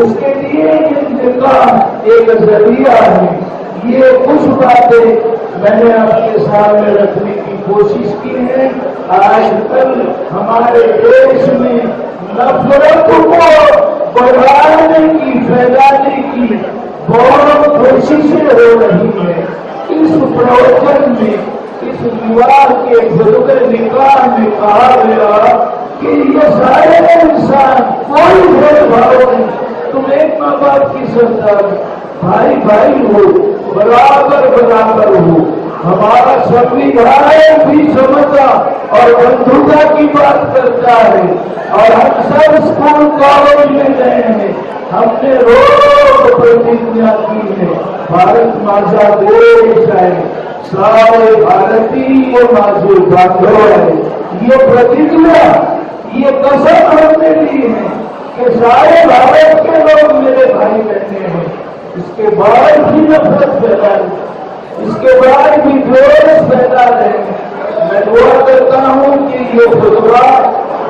उसके लिए ये निकाह एक जरिया है। ये कुछ बातें मैंने आपके सामने रखने की कोशिश की है। आजकल हमारे देश में नफरत को बढ़ाने की, फैलाने की बहुत कोशिशें हो रही है। इस प्रवचन में, इस विवाह के खुतबे निकाह में कहा गया कि ये सारे इंसान कोई भेदभाव नहीं, तुम एक माँ बाप की संतान, भाई भाई हो, बराबर बराबर हो। हमारा संविधान भी समझता और बंधुता की बात करता है। और हम सब स्कूल कॉलेज में गए हैं, हमने रोज प्रतिज्ञा की है, भारत माता देश है, सारे भारतीय माझे बांधव है। ये प्रतिज्ञा, ये कसम हमने ली है कि सारे भारत के लोग मेरे भाई बहने हैं। इसके बाद भी नफरत पैदा है, इसके बाद भी द्वेष पैदा है। मैं दुआ करता हूँ कि ये खुतबा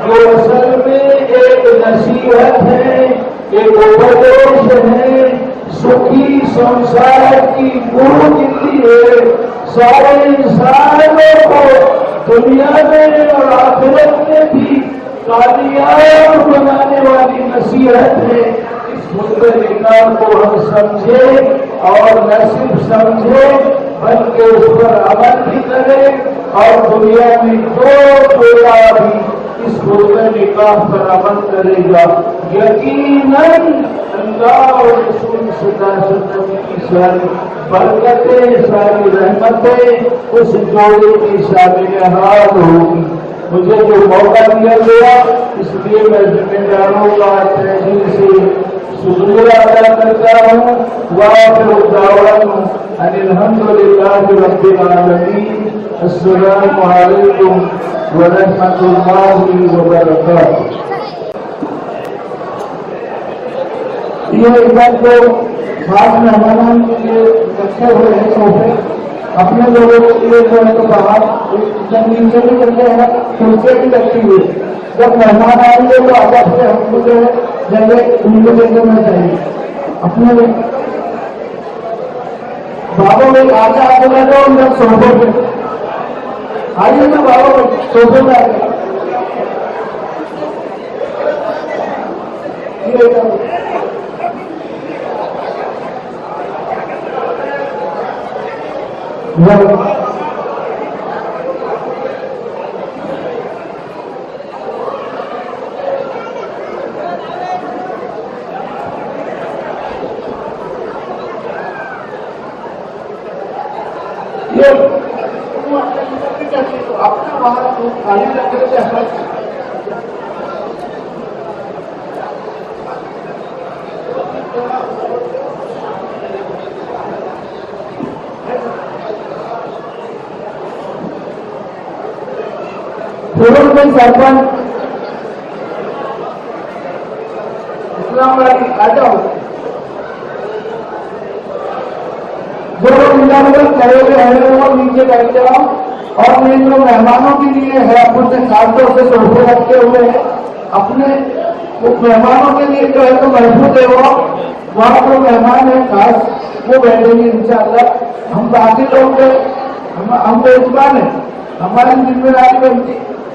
जो असल में एक नसीहत है, एक उपदेश है, सुखी संसार की गुरु गिनती है, सारे इंसानों को दुनिया में और आखिरत में भी कामयाब बनाने वाली नसीहत है। इस खुतबे निकाल को हम समझे और न सिर्फ समझे बल्कि उस पर अमल भी करें और दुनिया में जो जोड़ा भी इस खुतबे निकाह पर अमल करेगा, यकीनन अल्लाह और रसूल सल्लल्लाहु अलैहि वसल्लम की सारी बरकतें, सारी रहमतें उस जोड़े की शामिल हाल होगी। मुझे जो मौका दिया गया इसलिए मैं जिम्मेदारों का तहे दिल से शुक्रिया अदा करता हूँ। वाखिर दावाना अल्हम्दुलिल्लाहि रब्बिल आलमीन। अस्सलामु अलैकुम व रहमतुल्लाहि व बरकातुहू। ये इधर जो खास मेहमानों के लिए रखे हुए हैं सोफे, अपने लोगों के लिए जो है तो बाहर जमीन से भी करते हैं, कुर्सियाँ भी रखी हुई। जब मेहमान आएंगे तो अदब से हमको जो है जगह उनको दे देना चाहिए। अपने बाबा में आगे आगे लगे उधर सोफे पे आइए ना, बाबा सोफे पे आगे अपना वहां खाली लग रहे थे। फूलों में सरपंच इस्लाम आ जाओ, जो इंतजाम करे हुए हैं वो नीचे बैठ जाओ। और ये जो मेहमानों के लिए है अपने खासतौर से सोफे रखे हुए हैं, अपने मेहमानों के लिए जो है तो महफूज है वो वहाँ जो मेहमान है खास वो बैठेंगे इंशाअल्लाह। हम बाकी लोग हम मेजबान है, हमारी जिम्मेदारी बनती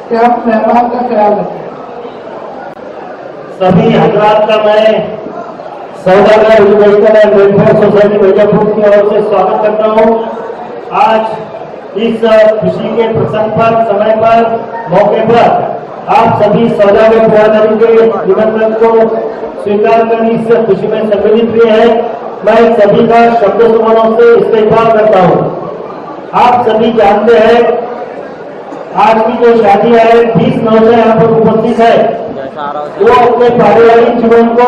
कि हम मेहमान का ख्याल रखें। सभी हजरात का मैं सौदागर वेलफेयर सोसाइटी मिर्जापुर की ओर से स्वागत करता हूँ। आज इस खुशी के प्रसंग पर, समय पर, मौके पर आप सभी सौदागर बिरादरी के निमंत्रण को स्वीकार कर इस खुशी में सम्मिलित हुए हैं। मैं सभी का शब्द सुमनों से इस्तेमाल करता हूँ। आप सभी जानते हैं आज की जो शादी है 20 नौजवान यहाँ पर उपस्थित है, वो अपने पारिवारिक जीवन को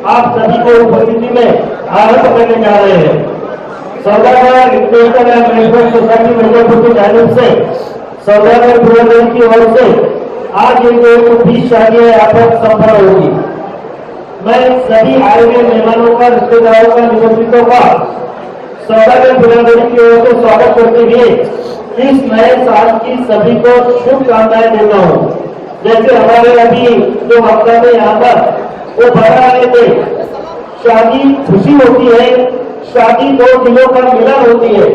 आप सभी को उपस्थिति में आरंभ करने जा रहे हैं। सौदागर वेलफेयर सोसाइटी मिर्जापुर की जानिब से सौदागर बिरादरी की ओर से आज ये जो 20 शादियां यहाँ पर संपन्न होगी। मैं सभी आए हुए मेहमानों का, रिश्तेदारों का, निमंत्रितों का सौदागर बिरादरी की ओर से स्वागत करते हुए इस नए साल की सभी को शुभकामनाएं देता हूँ। जैसे हमारे अभी जो हफ्ता में यहाँ पर वो बता रहे थे, शादी खुशी होती है, शादी दो दिलों का मिलन होती है।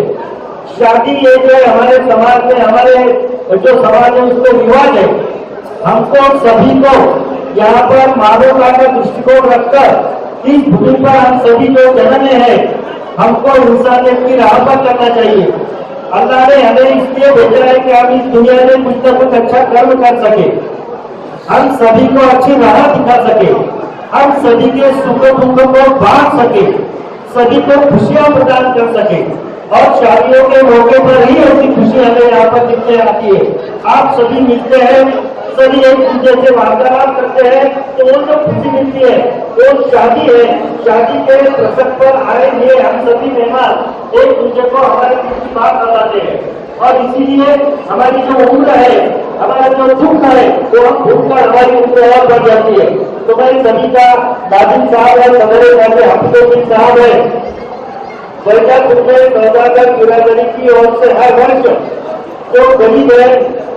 शादी ये जो है हमारे समाज में, हमारे जो समाज है उसको रिवाज है। हमको सभी को यहाँ पर मानवता का दृष्टिकोण रखकर इस भूमि पर हम सभी जो जन्मे हैं हमको इंसानियत की राह पर करना चाहिए। अल्लाह ने हमें इसलिए भेजा है कि हम इस दुनिया में कुछ न कुछ अच्छा कर्म कर सके, हम सभी को अच्छी राह दिखा सके। हम सभी के सुख दुख को बांट सके, सभी को खुशियां प्रदान कर सके। और शादियों के मौके पर ही ऐसी खुशी हमें यहाँ पर दिखने आती है। आप सभी मिलते हैं, सभी एक दूसरे से वार्तालाप करते हैं, तो वो जो खुशी मिलती है वो शादी है। शादी के प्रसंग पर आए हुए हम सभी मेहमान एक दूसरे को हमारे दिल की बात बताते हैं, और इसीलिए हमारी जो उम्र है, हमारा जो दुख है, वो हम भूलकर हमारी उम्र और बढ़ जाती है। तो मैं सभी का दादी साहब है, सदर हफ्तों साहब है, बैठापुर में सौदागर बिरादरी की ओर से हर वर्ष जो गरीब है,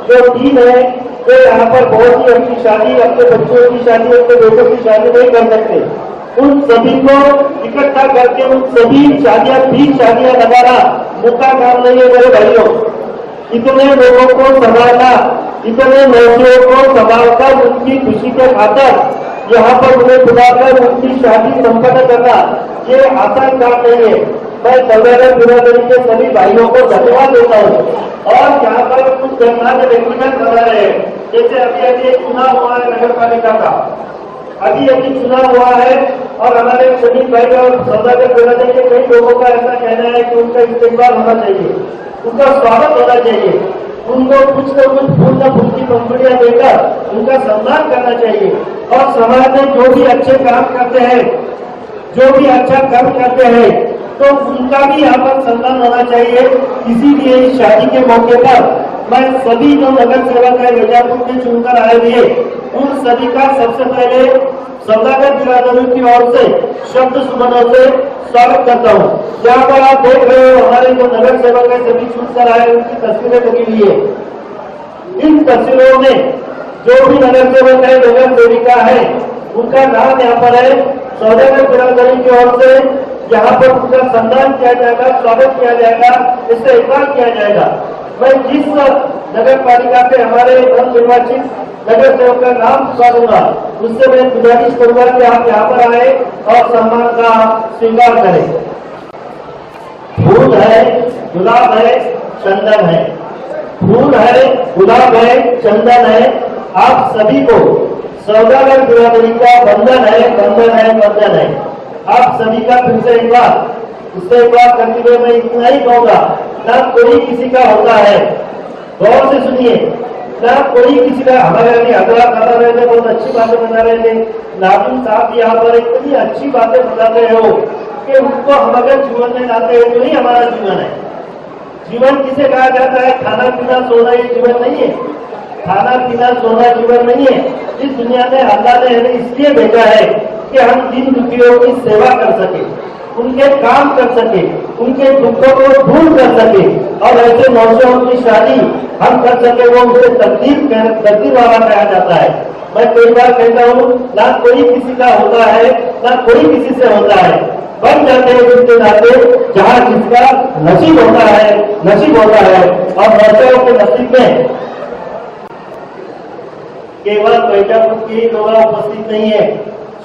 जो दीन है, जो यहाँ पर बहुत ही अपनी शादी, अपने बच्चों की शादी, अपने बेटों की शादी नहीं कर सकते, उन सभी को इकट्ठा करके उन सभी शादियां 20 शादियां लगाना मुक्का काम नहीं है मेरे भाइयों। इतने लोगों को संभालना, इतने नौजवानों को संभालकर उनकी खुशी के खातर यहाँ पर उन्हें बुलाकर उनकी शादी संपन्न करना ये आसान काम नहीं है। मैं सौदागर बिरादरी के सभी भाइयों को धन्यवाद देता हूँ। और यहाँ पर कुछ गणमान्य व्यक्तिगत बता रहे हैं, जैसे अभी एक चुनाव हुआ है नगर पालिका का, अभी चुनाव हुआ है, और हमारे सभी भाई और सौदागर बिरादरी के कई लोगों का ऐसा कहना है कि उनका इस्तेमाल होना चाहिए, उनका स्वागत होना चाहिए, उनको कुछ न कुछ फूल न फूल की पंखुड़ियां देकर उनका सम्मान करना चाहिए। और समाज में जो भी अच्छे काम करते हैं, जो भी अच्छा कर्म करते हैं, तो उनका भी यहाँ पर सम्मान होना चाहिए। इसीलिए इस शादी के मौके पर मैं सभी जो नगर सेवक है मिर्जापुर में चुनकर आए हुए, उन सभी का सबसे पहले सौदागर बिरादरी की ओर से शब्द सुमनों से स्वागत करता हूँ। यहाँ पर आप देख रहे हो हमारे जो नगर सेवक है सभी चुनकर आए, उनकी तस्वीरें लगी हुई है। इन तस्वीरों में जो भी नगर सेवक है, नगर सेविका है, उनका नाम यहाँ पर है। सौदागर बिरादरी की ओर से यहाँ पर उनका सम्मान किया जाएगा, स्वागत किया जाएगा, इससे इकरार किया जाएगा। मैं जिस नगर पालिका से हमारे नवनिर्वाचित नगर सेवक का नाम पुकारूंगा, उससे मैं गुजारिश करूंगा कि आप यहाँ पर आए और सम्मान का स्वीकार करें। फूल है, गुलाब है, चंदन है, फूल है, गुलाब है, चंदन है, आप सभी को सौदागर बिरादरी का बंधन है, बंधन है, बंधन है। आप सभी का फिर से एक बार करते हुए मैं इतना ही कहूंगा, ना कोई किसी का होता है, गौर से सुनिए, ना कोई किसी का। हमारे अभी अगला बता रहे थे, बहुत अच्छी बातें बता रहे थे, नाज़िम साहब यहाँ पर इतनी अच्छी बातें बताते हो कि उनको हम अगर जीवन में लाते हैं तो ही हमारा जीवन है। जीवन किसे कहा जाता है? खाना पीना सोना ये जीवन नहीं है। खाना पीना सोना जीवन नहीं है। इस दुनिया में अल्लाह ने हमें इसलिए भेजा है कि हम दीन दुखियों की सेवा कर सके, उनके काम कर सके, उनके दुखों को दूर कर सके, और ऐसे नौजवानों की शादी हम कर सके, वो उसे तकदीर वाला कहा जाता है। मैं कई बार कहता हूँ, ना कोई किसी का होता है, ना कोई किसी से होता है, बन जाते हैं जिसके नाते जहाँ जिसका नसीब होता है। और नौजवानों के नसीब में केवल बैठापुर की लोग उपस्थित नहीं है,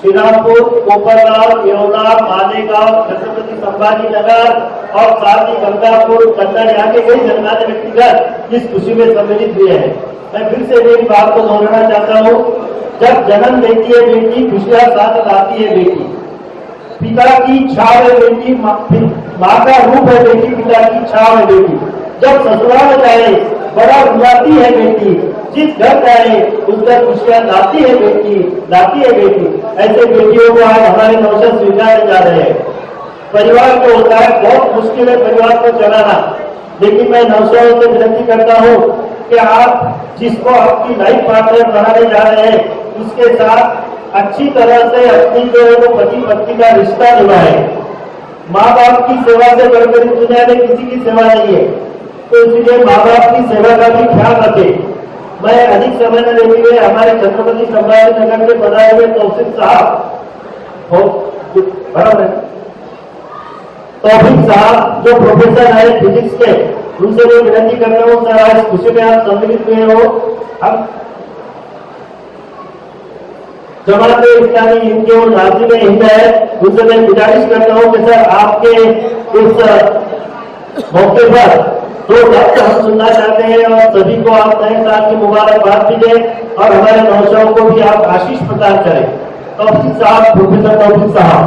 श्रीरामपुर, कोपरगांव, येवला, मालेगांव, छत्रपति संभाजी नगर और साथ ही गंगापुर, कंदर, यहाँ के कई जनमान्य व्यक्तिगत इस खुशी में सम्मिलित हुए हैं। मैं फिर से मेरी बात को दोहराना चाहता हूँ, जब जन्म लेती है बेटी, खुशियां साथ लाती है बेटी। पिता की छाव है बेटी, माँ का रूप है बेटी, पिता की छाव है बेटी। जब ससुराल जाए बड़ा रुलाती है बेटी, जिस घर जाए उस घर खुशियां लाती है बेटी। ऐसे बेटियों को आज हमारे नौजवान स्वीकार जा रहे हैं। परिवार को होता है, बहुत मुश्किल है परिवार को चलाना, लेकिन मैं नौजवानों से विनती करता हूँ कि आप जिसको आपकी लाइफ पार्टनर बनाने जा रहे हैं, उसके साथ अच्छी तरह से अपनी जो है वो पति पत्नी का रिश्ता निभाए। माँ बाप की सेवा से बढ़कर दुनिया में किसी की सेवा नहीं है, तो इसलिए माँ बाप की सेवा का भी ख्याल रखें। मैं अधिक समय न लेते हुए हमारे छत्रपति संभाजी नगर के बनाए हुए तौफीक साहब जो प्रोफेसर है फिजिक्स के, उनसे मैं विनती करता हूँ, सर आज खुशी में आप सम्मिलित हुए हो। हम जमात इस्लामी हिंद के नाज़िम हिंद है, उनसे मैं गुजारिश करता हूँ कि सर आपके इस मौके पर दो बातें हम सुनना चाहते हैं, और सभी को आप नए साल की मुबारकबाद भी दें और हमारे नौजवानों को भी आप आशीष प्रदान करें। तौफीक साहब, प्रोफेसर तौफीक साहब।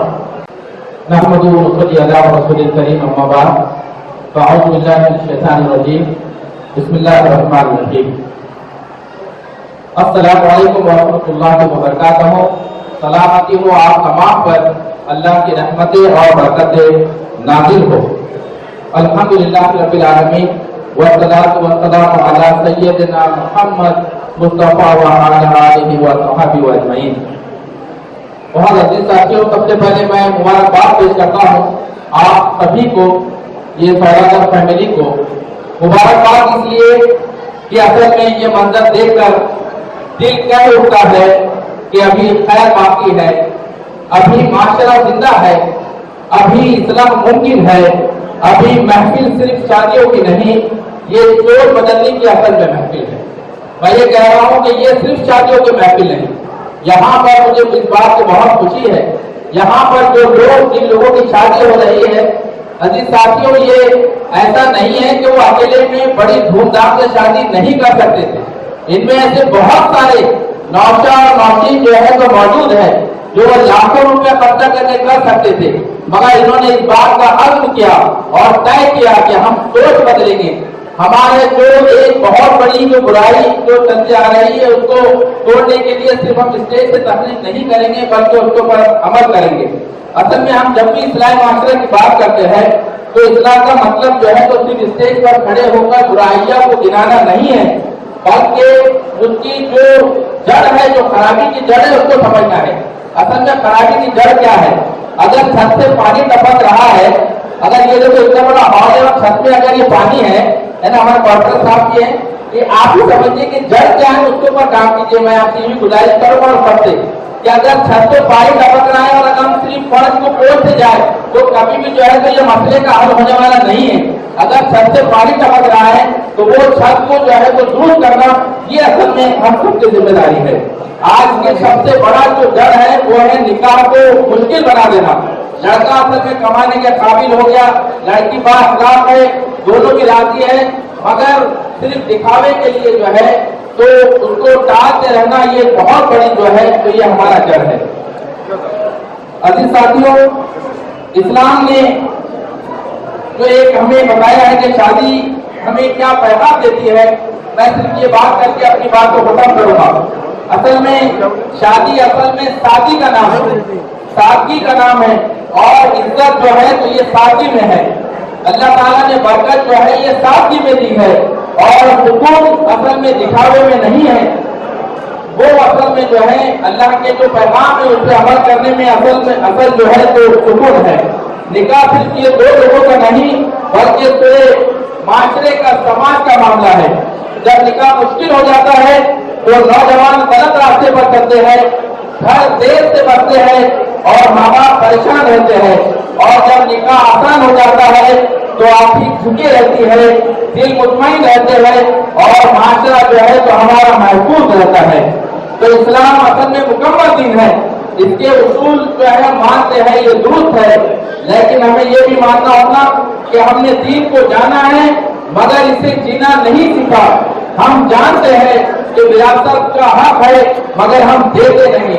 नहमदुहु व नसल्ली अला रसूलिल करीम, अम्मा बाद, फ़अऊज़ु बिल्लाहि मिनश शैतानिर रजीम, बिस्मिल्लाहिर रहमानिर रहीम। अस्सलामु अलैकुम व रहमतुल्लाहि व बरकातहू। सलामती हो आप तमाम पर, अल्लाह की रहमतें और बरकतें नाज़िल हो। अल्हम्दुलिल्लाह रब्बिल आलमीन वस्सलातु वस्सलामु अला सय्यिदिना मुहम्मद मुस्तफ़ा व अला आलिहि व सहाबिहि अजमईन। बहुत अजीज साथियों, सबसे पहले मैं मुबारकबाद पेश करता हूँ आप सभी को, ये सौदागर फैमिली को मुबारकबाद इसलिए कि असल में ये मंजर देखकर दिल कह उठता है कि अभी खैर बाकी है, अभी माशरा जिंदा है, अभी इस्लाम मुमकिन है, अभी महफिल सिर्फ शादियों की नहीं, ये सोच बदलने की असल में महफिल है। मैं ये कह रहा हूँ कि ये सिर्फ शादियों की महफिल नहीं। यहाँ पर मुझे इस बात की बहुत खुशी है, यहाँ पर जो लोग, जिन लोगों की शादी हो रही है, अजीज साथियों, ये ऐसा नहीं है कि वो अकेले में बड़ी धूमधाम से शादी नहीं कर सकते थे। इनमें ऐसे बहुत सारे नौशा और नौशी जो है तो मौजूद है, जो लाखों रुपया खर्चा करके कर सकते थे, मगर इन्होंने इस बात का अज़्म किया और तय किया कि हम सोच बदलेंगे। हमारे जो एक बहुत बड़ी जो बुराई जो चलती आ रही है, उसको तोड़ने के लिए सिर्फ हम स्टेज से तकलीफ नहीं करेंगे, बल्कि उसके ऊपर अमल करेंगे। असल में हम जब भी इस्लामी माशरे की बात करते हैं तो इस्लाम का मतलब जो है तो सिर्फ स्टेज पर खड़े होकर बुराइयां को गिनाना नहीं है, बल्कि उसकी जो जड़ है, जो खराबी की जड़ है, उसको समझना है। असल में खराबी की जड़ क्या है? अगर छत से पानी टपक रहा है, अगर ये देखो इतना बड़ा हॉल है और छत में अगर ये पानी है ना, हमारे कॉर्पोरेटर साहब भी है, ये आप ही समझिए कि जड़ क्या है, उसके ऊपर काम कीजिए। मैं आपसे भी गुजारिश करूंगा और सबसे कि अगर छत पे पानी टपक रहा है और अगर हम सिर्फ फर्श को पोछते जाए तो कभी भी जो है तो ये मसले का हल होने वाला नहीं है। अगर छत से पानी टपक रहा है तो वो छत को जो है तो दूर करना, ये असल में हम सबकी जिम्मेदारी है। आज के सबसे बड़ा जो जड़ है वो है निकाह को मुश्किल बना देना। लड़का असल में कमाने के काबिल हो गया, लड़की बाअखलाक है, दोनों की राजी है, मगर सिर्फ दिखावे के लिए जो है तो उसको टालते रहना, ये बहुत बड़ी जो है तो ये हमारा जड़ है। अजीज साथियों, इस्लाम ने जो एक हमें बताया है कि शादी हमें क्या पैगाम देती है, मैं सिर्फ ये बात करके अपनी बात को खत्म करूंगा। असल में शादी असल में सादगी का नाम है, सादगी का नाम है, और इज्जत जो है तो ये सादगी में है। अल्लाह ताला ने बरकत जो है ये सादगी में दी है, और सुकून असल में दिखावे में नहीं है। वो असल में जो है अल्लाह के जो पैगाम है उस पर अमल करने में असल जो है तो सुकून है। निकाह सिर्फ ये दो लोगों का नहीं, बल्कि पूरे माशरे का, समाज का मामला है। जब निकाह मुश्किल हो जाता है तो नौजवान गलत रास्ते पर चलते हैं, घर देर से बढ़ते हैं और माँ बाप परेशान रहते हैं। और जब निकाह आसान हो जाता है तो आंखें झुकी रहती है, दिल मुतमईन रहते हैं और माशरा जो है तो हमारा महफूज रहता है। तो इस्लाम असल में मुकम्मल दीन है। इसके उसूल जो है मानते हैं, ये दुरुस्त है, लेकिन हमें ये भी मानना होगा कि हमने दीन को जाना है मगर इसे जीना नहीं सीखा। हम जानते हैं कि विरासत का हक है मगर हम देते नहीं,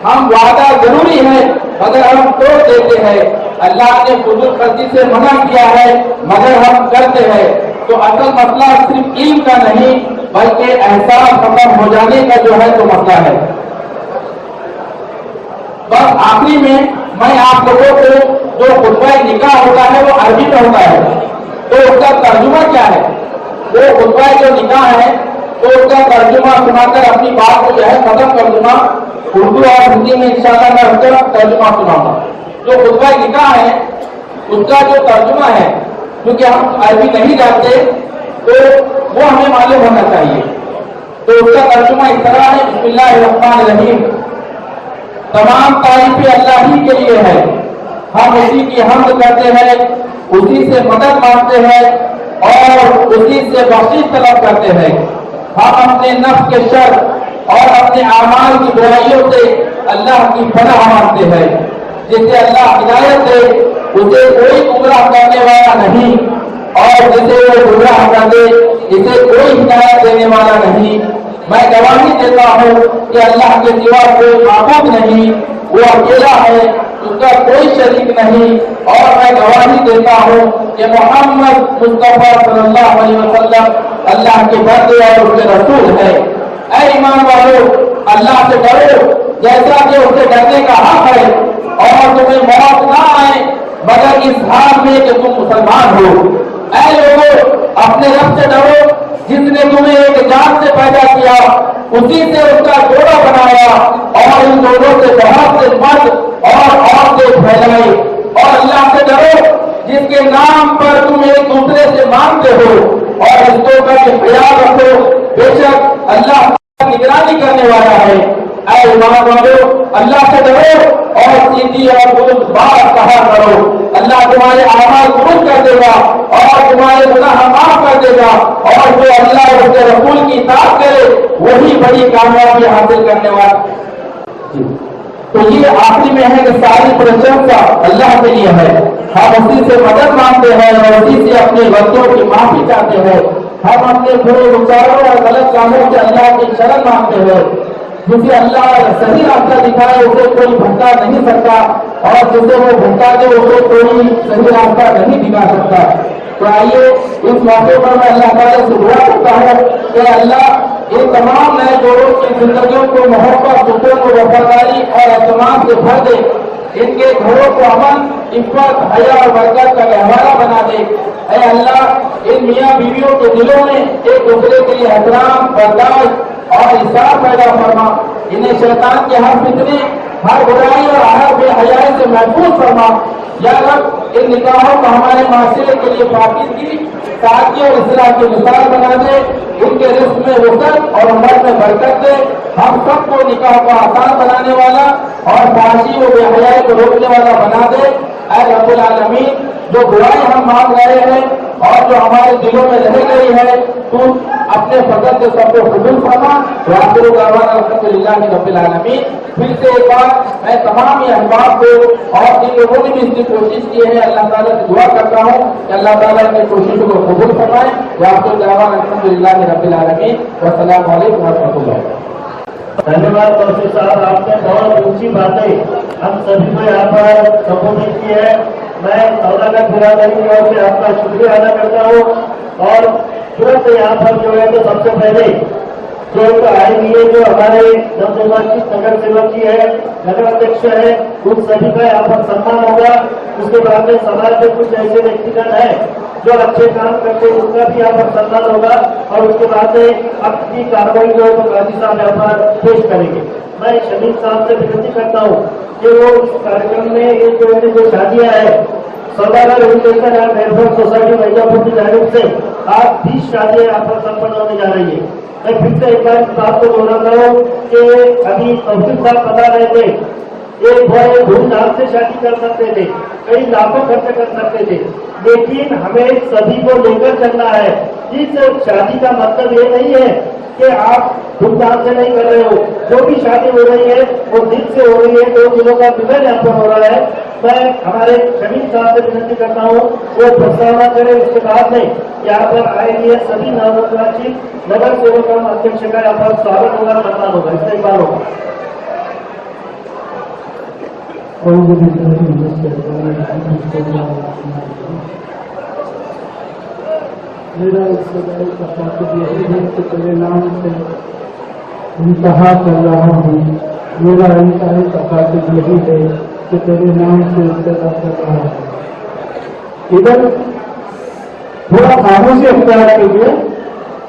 हम वादा जरूरी है मगर हम तोड़ देते हैं। अल्लाह ने फुजूल खर्ची से मना किया है मगर हम करते हैं। तो असल मसला सिर्फ इल्म का नहीं बल्कि एहसास खत्म हो जाने का जो है तो मसला है। बस आखिरी में मैं आप लोगों को जो खुतबा निकाह होता है वो अरबी में होता है, तो उसका तर्जुमा क्या है? वो खुतबा जो निकाह है तो उसका तर्जुमा सुनाकर अपनी बात को जो है खत्म कर दूंगा। उर्दू और हिंदी में इंशाअल्लाह मैं उसका तर्जुमा सुनाऊंगा। जो खुतबा निकाह है उसका जो तर्जुमा है, क्योंकि हम अरबी नहीं जानते तो वो हमें मालूम होना चाहिए। तो उसका तर्जुमा इस तरह है, बिस्मिल्लाहिर्रहमानिर्रहीम। तमाम तारीफें अल्लाह ही के लिए है, हम उसी की हम्द करते हैं, उसी से मदद मांगते हैं और उसी से बख्शिश तलब करते हैं। हम अपने नफ्स के शर और अपने आमाल की बुराइयों से अल्लाह की पनाह मांगते हैं। जिसे अल्लाह हिदायत दे उसे कोई गुमराह करने वाला नहीं, और जिसे वो गुमराह कर दे इसे कोई हिदायत देने वाला नहीं। मैं गवाही देता हूँ कि अल्लाह के सिवा कोई माबूद नहीं, वो अकेला है, उसका कोई शरीक नहीं। और मैं गवाही देता हूँ कि मोहम्मद मुस्तफा सल्लल्लाहु अलैहि वसल्लम अल्लाह के बंदे और उसके रसूल है। ऐ ईमान वालों, अल्लाह से डरो जैसा कि उससे डरने का हक है, और तुम्हें मौत ना आए मगर इस हाल में कि तुम मुसलमान हो। ऐ लोगों, अपने रब से डरो जिसने तुम्हें एक जान से पैदा किया, उसी से उसका जोड़ा बनाया और इन दोनों से बहुत से मर्द और औरतें फैलाई। और अल्लाह से डरो जिसके नाम पर तुम एक दूसरे से मांगते हो, और रिश्तों का भी ख्याल रखो, बेशक अल्लाह निगरानी करने वाला है। ऐ ईमान वालों, अल्लाह से डरो और सीधी और दुरुस्त बात कहा करो। अल्लाह तुम्हारे आमाल दुरुस्त कर देगा और तुम्हारे गुनाह माफ कर देगा, और जो अल्लाह और उसके रसूल की इताअत करे वही बड़ी कामयाबी हासिल करने वाला। तो ये आखिरी में है कि सारी प्रशंसा अल्लाह के लिए है। हम उसी से मदद मांगते हैं और उसी से अपनी गलतियों की माफी चाहते हैं। हम अपने बुरे विचारों और गलत कामों से अल्लाह की शरण मांगते हैं। जिसे अल्लाह सही रास्ता दिखाए उसे कोई भटका नहीं सकता, और जिसे वो भटका दे उसे कोई सही रास्ता नहीं दिखा सकता। तो आइए इस मौके पर मैं अल्लाह ताला से दुआ करता हूँ कि अल्लाह इन तमाम नए जोड़ों की जिंदगियों को मोहब्बत, सुकून और वफादारी और एतमाद से भर दे। इनके घरों को अमन, इफ़्फ़त, हया और बरकत का गहवारा बना दे। ऐ अल्लाह, इन मियाँ बीवियों के दिलों में एक दूसरे के लिए एहतराम, बर्दाश्त और इसार पैदा फरमा। इन्हें शैतान के हर फितने, हर बुराई और हर बेहयाई से महफूज फरमा। या रब, इन निकाहों को हमारे माशरे के लिए पाकीज़गी, सादगी और इस्लाह की मिसाल बना दे। इनके रिस्क में वुसअत और उम्र में बरकत दे। हम सबको निकाह को आसान बनाने वाला और फाहशी व बेहयाई को रोकने वाला बना दे। ऐ रब्बुल आलमीन, जो बुराई हम मांग रहे हैं और जो हमारे दिलों में रह गई है, तू अपने फजल से सबको कबूल फरमा। वाखिर दावाना अल्हम्दुलिल्लाहि रब्बिल आलमीन। फिर से एक बार मैं तमाम ये अहबाब को और जिन लोगों ने भी इसकी कोशिश की है, अल्लाह ताला से दुआ करता हूँ कि अल्लाह ताला इनकी कोशिशों को कबूल फरमाए। वाखिर दावाना अल्हम्दुलिल्लाहि रब्बिल आलमीन। वस्सलामु अलैकुम व रहमतुल्लाह। धन्यवाद कौशिक साहब, आपने बहुत ऊंची बातें हम सभी को यहाँ पर संबोधित की है। मैं सौदागर बिरादरी की ओर से आपका शुक्रिया अदा करता हूँ। और तुरंत यहाँ पर जो है तो सबसे पहले जो आएंगे, जो हमारे नवनिर्वाचित नगर सेवक जी है, नगर अध्यक्ष है, उन सभी का यहाँ पर सम्मान होगा। उसके बाद में समाज में कुछ ऐसे व्यक्तिगत है जो अच्छे काम करते हैं, उनका भी यहाँ पर सम्मान होगा। और उसके बाद में अब की कार्रवाई जो है तो गांधी साहब यहाँ पर पेश करेंगे। मैं शमीम साहब से विनती करता हूँ कि वो इस कार्यक्रम में ये जो शादियां है, सौदागर education and welfare society Mirzapur की जानिब से आज 20 शादियां यहाँ पर संपन्न होने जा रही है। मैं फिर से एक बार इस बात को दोहराता हूँ कि अभी तौफीक साहब बता रहे थे, एक बड़े धूमधाम से शादी कर सकते थे, कई लाखों खर्च कर सकते थे, लेकिन हमें सभी को लेकर चलना है। इस शादी का मतलब ये नहीं है कि आप धूमधाम से नहीं कर रहे हो। जो भी शादी हो रही है वो दिल से हो रही है। 2 दिनों का मिलन यहाँ पर हो रहा है। मैं हमारे शमीम साहब से विनती करता हूँ वो प्रस्तावना करें। उसके बाद में यहाँ पर आएंगे सभी नवनिर्वाचित नगर सेवक एवं अध्यक्ष का यहाँ पर स्वागत होगा, सम्मान होगा। इससे एक बार होगा। मेरा इस सदाई का पाकिद यही है कि तेरे नाम से इंतहा कर रहा हूँ। मेरा इंतहा का पाकिद यही है कि तेरे नाम से इंतहा कर रहा हूँ। इधर थोड़ा खामोशी अख्तियार कीजिए।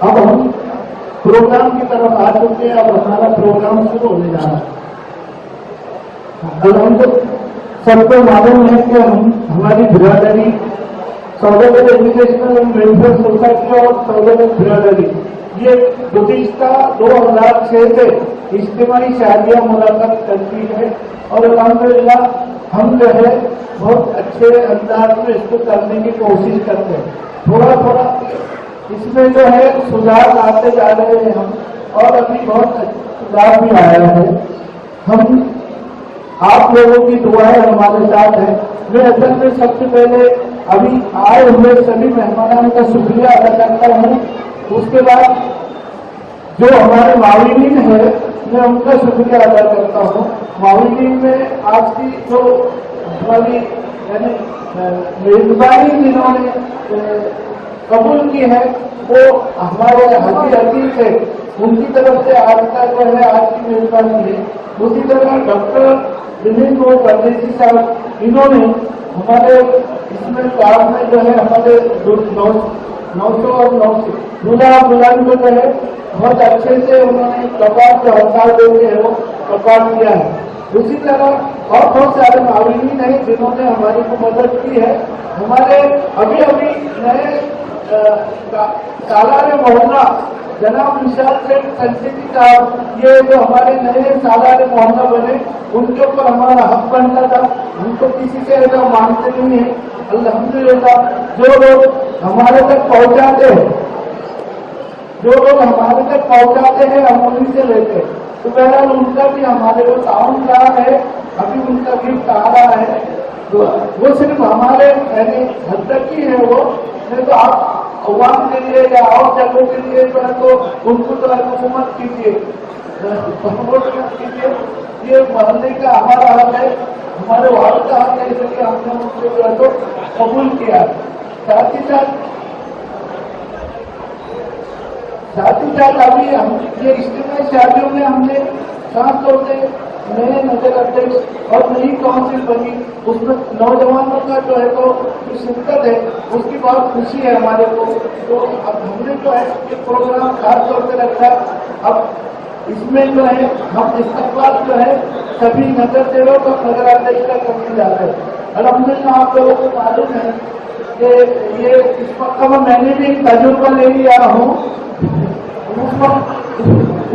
अब हम प्रोग्राम की तरफ आ चुके हैं। अब हमारा प्रोग्राम शुरू होने जा रहा है। अब हमको सबको मालूम है कि हमारी बिरादरी सौदागर एजुकेशनल एंड वेलफेयर सोसाइटी और सौदागर बिरादरी ये गुज़िश्ता 2006 से इज्तिमाई शादियां मुलाकात करती है। और अल्हम्दुलिल्लाह हम जो है बहुत अच्छे अंदाज में इसको करने की कोशिश करते हैं। थोड़ा थोड़ा इसमें जो है सुधार आते जा रहे हैं हम, और अभी बहुत सुधार भी आया है। हम आप लोगों की दुआएं हमारे साथ है। मैं असल में सबसे पहले अभी आए हुए सभी मेहमानों का शुक्रिया अदा करता हूँ। उसके बाद जो हमारे माविनीन है, मैं उनका शुक्रिया अदा करता हूँ। माविनीन में आज की जो हमारी यानी मेजबानी जिन्होंने कबूल की है, वो हमारे हकीकत से उनकी तरफ से आज का जो है आज की मेजबानी है। उसी तरह डॉक्टर दिलीप परदेसी साहब, इन्होंने हमारे इसमें क्लास में जो है हमारे 900 और 900 बुलान को जो है बहुत अच्छे से उन्होंने कपाट जो हड़ताल देते हैं वो कपाट किया है। उसी तरह और बहुत सारे माविनीन हैं जिन्होंने हमारी को मदद की है। हमारे अभी अभी नए सालारे मोहल्ला जनाब विशाल सेठ संजीवी साहब, ये जो हमारे नए सालारे मोहल्ला बने, उनके ऊपर हमारा हक बनता था। हमको किसी से ऐसा मानते नहीं है। अल्हम्दुलिल्लाह जो लोग हमारे तक पहुंचाते हैं, हम उन्हीं से लेते हैं। तो बहरहाल उनका भी हमारे को ताउन रहा है। अभी उनका गिफ्ट आ रहा है, तो वो सिर्फ हमारे यानी हद तक ही है वो, नहीं तो आप अवाम के लिए या और जगहों के लिए जो है तो उनको तो हुकूमत कीजिए, प्रमोट कीजिए। ये मोहल्ले का हमारा हक है, हमारे वार्ड का हक है, इसलिए हमने उनको जो है तो कबूल किया। साथ ही साथ अभी हम ये इज्तिमाई शादियों में हमने खास तौर से नए नगर अध्यक्ष और नई काउंसिल बनी, उसमें नौजवानों का जो है तो शिरकत है, उसकी बहुत खुशी है हमारे को। तो अब हमने जो है ये प्रोग्राम खास तौर से रखा। अब इसमें जो है हम इस्तकबाल जो है सभी नगर सेवक और नगर अध्यक्ष का करने जा रहे हैं। अल्हम्दुलिल्लाह आप लोगों को मालूम है कि ये इस वक्त मैंने भी तजुर्बा ले लिया हूँ।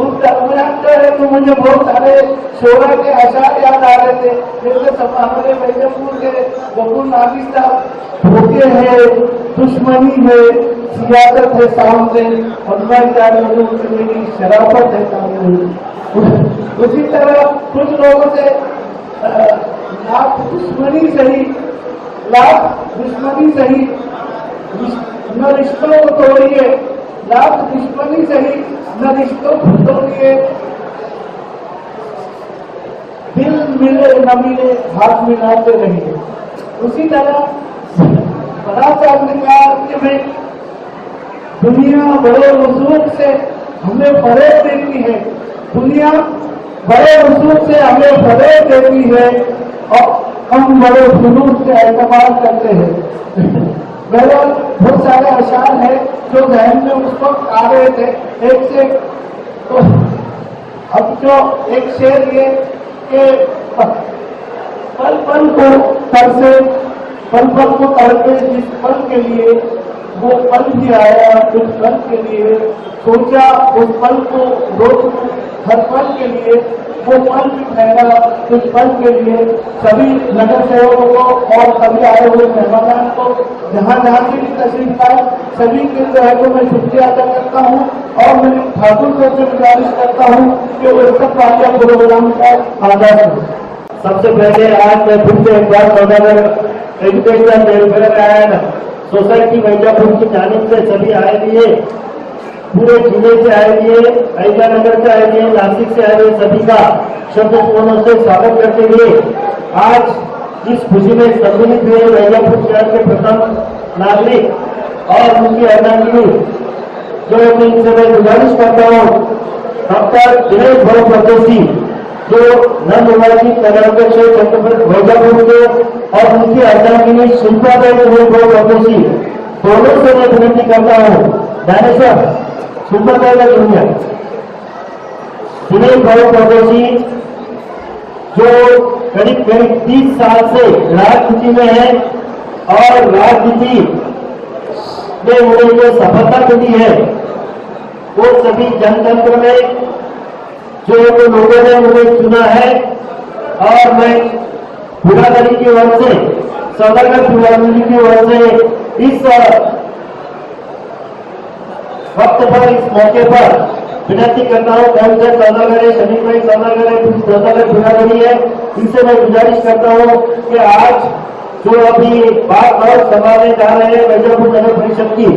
उस दरमियान जो है तो मुझे बहुत सारे शोरा के अशार याद आ रहे थे, जैसे सब हमारे वैजमपुर के गफूर नागी साहब, धोखे है, दुश्मनी है, सियासत है सामने, और मैं जानूँ कि मेरी शराफत है सामने। उसी तरह कुछ लोगों से लाख दुश्मनी सही, न रिश्तों को तोड़िए, लाख दुश्मनी सही न रिश्तों को तोड़िए, दिल मिले न मिले हाथ मिलाते रहिए। उसी तरह बड़ा साहब ने कहा कि भाई दुनिया बड़े वसूल से हमें फरेब देती है, दुनिया बड़े वसूल से हमें फरेब देती है और हम बड़े जुलूस से एतबार करते हैं। बहरहाल बहुत सारे अशार है जो जहन में उस वक्त आ रहे थे एक से। तो अब जो एक शेर ये कि पल पल को तरसे जिस पल के लिए वो पल भी आया, उस पल के लिए सोचा, उस पल को रोक हर पल के लिए वो पल भी ठहरा, उस पल के लिए सभी नगर सेवकों को और सभी आए हुए मेहमानों को जहाँ से भी तशरीफ लाए, सभी के जो है तो मैं शुक्रिया अदा करता हूँ। और मैं ठाकुर साहब से गुजारिश करता हूँ कि वो सब वाक़या प्रोग्राम का आगाज करें। सबसे पहले आज मैं फिर से एक बार सौदागर education welfare and society Vaijapur की जानिब से सभी आए लिए, पूरे जिले से आए लिए, ऐजा नगर से आए लिए, नासिक से आए हुए सभी का शब्द सुमनों से स्वागत करते हुए आज इस खुशी में सम्मिलित हुए वैजापुर शहर के प्रथम नागरिक और उनकी अर्धांगिनी जो इनसे मैं गुजारिश करता हूँ डॉक्टर दिनेश भाई परदेसी जो नवनिर्वाचित नगराध्यक्ष चंद्रपुर वैजापुर के और उनकी अर्धांगिनी शिल्पा दिनेश भाई परदेसी दोनों से मैं विनती करता हूँ डायरेक्टर शिल्पा जूनियर दिनेश भाई परदेसी जो करीब 30 साल से राजनीति में है और राजनीति में उन्हें जो सफलता मिली है वो सभी जनतंत्र में जो लोगों ने उन्हें चुना है। और मैं बुरादरी की ओर से सौदागर बुरादरी की ओर से इस वक्त पर इस मौके पर विनती करता हूँ कौन से सौदागर है, शरीफ भाई सौदागर है, कुछ सौदागर बुरादरी है, इनसे मैं गुजारिश करता हूँ कि आज जो अभी बात और संभालने जा रहे हैं वैजापुर नगर परिषद की,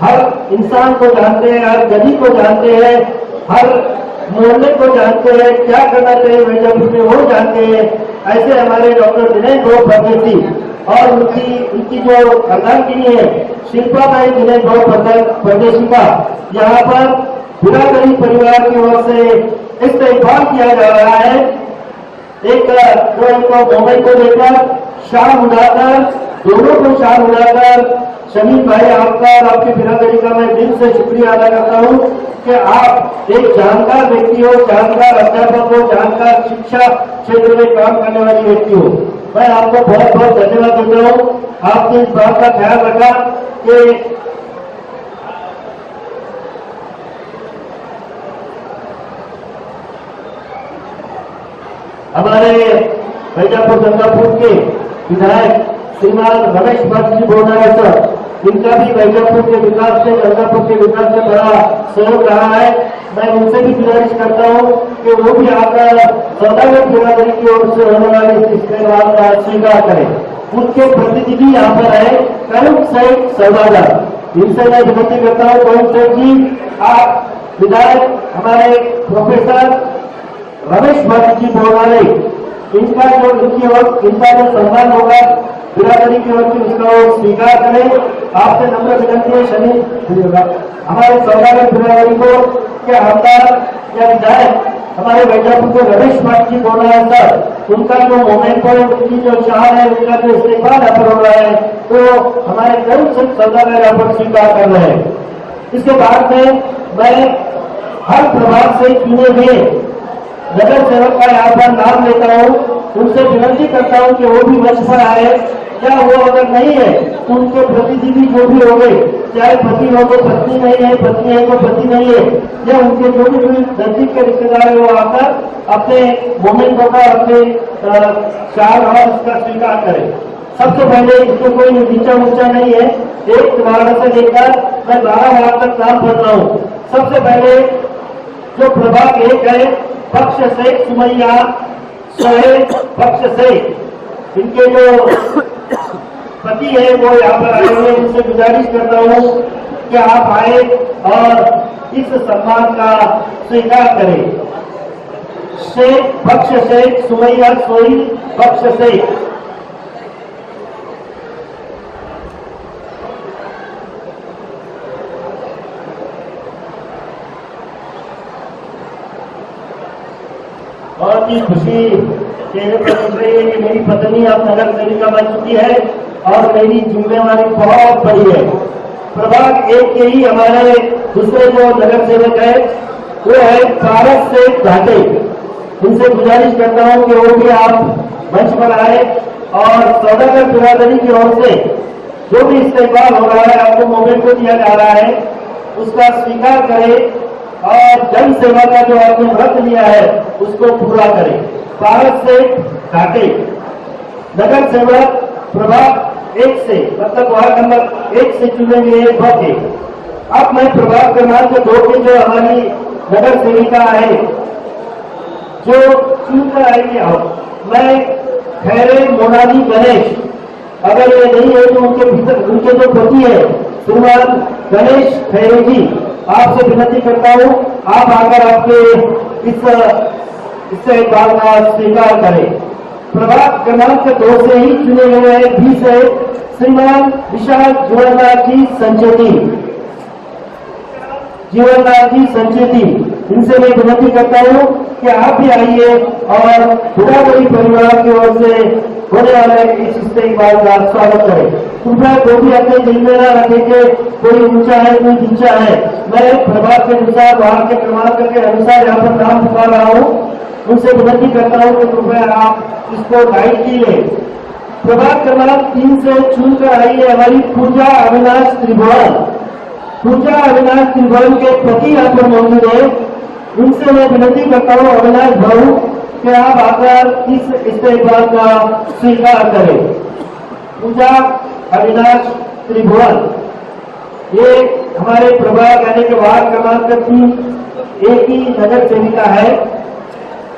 हर इंसान को जानते हैं, हर गली को जानते हैं हर मोहल्ले को जानते हैं, क्या करना चाहिए मिर्जापुर में वो जानते हैं। ऐसे हमारे डॉक्टर विनय गौर परदेसी और उनकी जो अर्धांगिनी है शिल्पा भाई विनय गौर परदेसी का यहाँ पर बिरादरी परिवार की ओर से इस्तेमाल किया जा रहा है। एक जो इनको मुंबई को लेकर शाम उड़ाकर, दोनों को शाम उड़ाकर शमीम भाई आपका और आपकी बिरादरी का मैं दिल से शुक्रिया अदा करता हूँ कि आप एक जानकार व्यक्ति हो, जानकार अध्यापक हो, जानकार शिक्षा क्षेत्र में काम करने वाली व्यक्ति हो। मैं आपको बहुत बहुत धन्यवाद देता हूँ। आपने इस बात का ख्याल रखा कि हमारे बैजापुर गंगापुर के विधायक श्रीमान रमेश भट्ट जी बोल रहे हैं सर, इनका भी बैजापुर के विकास से, गंगापुर के विकास से बड़ा सहयोग रहा है। मैं उनसे भी गुजारिश करता हूँ कि वो भी आकर सौदागर बिरादरी की ओर से होने वाले इस इस्तेमाल का स्वीकार करें। उनके प्रतिनिधि यहाँ पर है करुण सैद सौदागर, इनसे मैं विनती करता हूँ करुण सैद जी, आप विधायक हमारे प्रोफेसर रमेश भट्ट जी बोल रहे, इनका जो सम्मान होगा बिरादरी की ओर से उसका वो स्वीकार करें। आपसे नम्र विनती है शनि हमारे सौदागर बिरादरी को क्या हमारा या विधायक हमारे बैजापुर के रमेश भट्ट जी बोल रहे हैं सर, उनका जो मोमेंट पर उनकी जो चाह है, उनका जो इस्तेमाल यहाँ पर हो रहा है, तो हमारे कई सौदागर यहाँ पर स्वीकार कर रहे हैं। इसके बाद में मैं हर प्रभाग से चुने हुए नगर सेवक का यहाँ पर नाम लेता हूँ, उनसे विनती करता हूँ कि वो भी मंच पर आए, या वो अगर नहीं है तो उनके प्रतिनिधि जो भी हो गए, चाहे पति हो तो पत्नी नहीं है, पत्नी है तो पति नहीं है, या उनके जो भी नजदीक के रिश्तेदार है वो आकर अपने मोमेंटों का, अपने चार और उसका स्वीकार करें। सबसे पहले इसको कोई नीचा ऊंचा नहीं है, एक वार्ड से लेकर मैं 12 वार्ड तक नाम पढ़ रहा हूँ। सबसे पहले जो प्रभाग 1 है पक्ष से सुमैया सोहेल पक्ष से, इनके जो पति है वो यहाँ पर आए हुए, उनसे गुजारिश करता हूँ कि आप आए और इस सम्मान का स्वीकार करें। शेख पक्ष से सुमैया सोहेल पक्ष से, बहुत ही खुशी चेहरे पर दिख रही है कि मेरी पत्नी अब नगर सेविका बन चुकी है और मेरी जिम्मेवारी बहुत बड़ी है। प्रभाग 1 के ही हमारे दूसरे जो नगर सेवक है वो है पारस से घाटे, इनसे गुजारिश करता हूँ कि वो भी आप मंच पर आए और सौदागर बिरादरी की ओर से जो भी इस्तेमाल हो रहा है, आपको मोमेंट को दिया जा रहा है, उसका स्वीकार करें और जन सेवा का जो आपने व्रत लिया है उसको पूरा करें। पारस से घाटे नगर सेवक प्रभाग 1 से, मतलब वार्ड नंबर 1 से चुने गए थे। अब मैं प्रभाग क्रमांक 2 की जो हमारी नगर सेविका है जो चुनकर आएंगे, मैं खैरे मोनाली गणेश, अगर ये नहीं है तो उनके जो पति है श्रीमान गणेश खैरे जी, आपसे विनती करता हूँ आप आकर आपके इससे बात का स्वीकार करें। प्रभाग क्रमांक 2 से ही चुने गए 20 है श्रीमान विशाल जीवननाथ जी संचेती, जीवननाथ जी संचेती, इनसे मैं विनती करता हूँ कि आप भी आइए और बिरादरी परिवार की ओर से होने वाले इस इस्तेमाल का स्वागत करें। कृपया कोई भी अपने दिल में न रखे कि कोई ऊंचा है कोई नीचा है। मैं प्रभाग के अनुसार, वार्ड के क्रमांक के अनुसार यहाँ पर नाम पुकार रहा हूँ, उनसे विनती करता हूँ कि कृपया आप इसको गाइड कीजिए। प्रभाग क्रमांक 3 से चुनकर आई है हमारी पूजा अविनाश त्रिभुवन, पूजा अविनाश त्रिभुवन के पति यहाँ पर मौजूद है, उनसे मैं विनती करता हूँ अविनाश भाऊ कि आप आकर इस इस्तेमाल का स्वीकार करें। पूजा अविनाश त्रिभुवन ये हमारे प्रभाग यानी कि वार्ड क्रमांक 3 एक ही नगर सेविका है,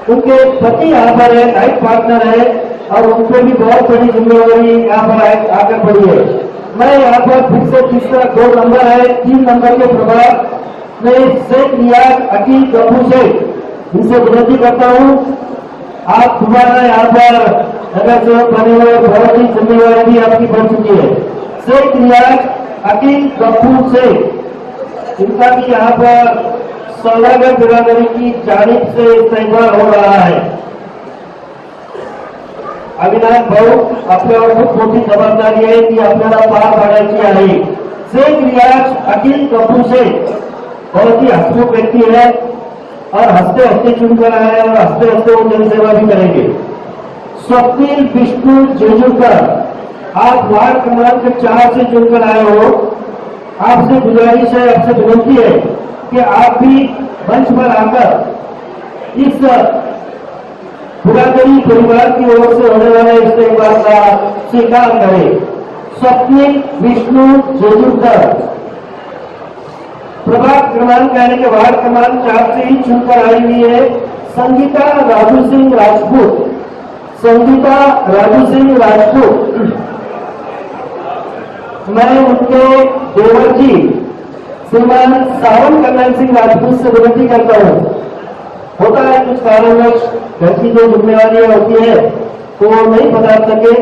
उनके पति यहाँ पर है, लाइफ पार्टनर है और उन पर भी बहुत बड़ी जिम्मेवारी यहाँ पर आकर पड़ी है। मैं यहाँ पर फिर से तीसरा 2 नंबर है 3 नंबर के प्रभाग मैं शेख रियाज अकील गप्पू से इनसे विनती करता हूं, आप दोबारा यहाँ पर नगर सेवक बने हुए बहुत ही जिम्मेवारी भी आपकी बढ़ चुकी है। शेख रियाज अकील गप्पू से इनका भी यहाँ पर सौदागर बिरादरी की जानिब से इस्तेमाल हो रहा है। अविनाश भाऊ, आपल्यावर खूप मोठी जबाबदारी आहे ती आपल्याला पार पाडायची आहे। शेख रियाज अकील गप्पू से बहुत ही हसमुख व्यक्ति है और हंसते हंसते चुनकर आए हैं और हंसते हंसते वो जनसेवा भी करेंगे। स्वप्निल विष्णु जेजूकर, आप वार्ड क्रमांक 4 से चुनकर आए हो। आपसे गुजारिश है, आपसे विनती है कि आप भी मंच पर आकर इस बिरादरी परिवार की ओर से होने वाले इस्तेमाल का स्वीकार करें। स्वप्निल विष्णु जेजूकर प्रभाग क्रमांक यानी कि वार्ड क्रमांक 4 से ही चुनकर आई हुई है। संगीता राजू सिंह राजपूत, संगीता राजू सिंह राजपूत, मैं उनके देवर जी श्रीमान सावन कल्याण सिंह राजपूत से विनती करता हूं। होता है कुछ कारणवश घर की जो जिम्मेवारियां होती है तो वो नहीं बता सके।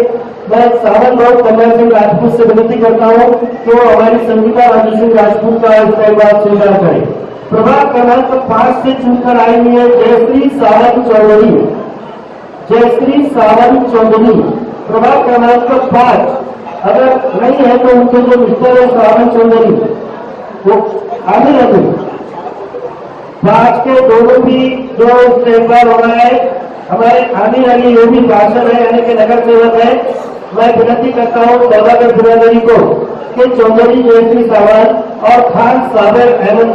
मैं सावन भाऊ कल्याण सिंह राजपूत से विनती करता हूं कि वो हमारी संगीता राजू सिंह राजपूत का इस्तेमाल स्वीकार करें। प्रभाग क्रमांक 5 से चुनकर आई हुई है जयश्री सावंत चौधरी, जयश्री सावंत चौधरी प्रभाग क्रमांक 5। अगर नहीं है तो उनके जो मिस्टर है सावंत चौधरी वो आगे लगे। 5 के दोनों भी जो इस्तेमाल हो रहा है हमारे आमिर अली, वो भी भाषण है यानी कि नगर सेवक है। मैं विनती करता हूँ सौदागर बिरादरी को कि चौधरी जयश्री सावंत और खान साबिर अहमद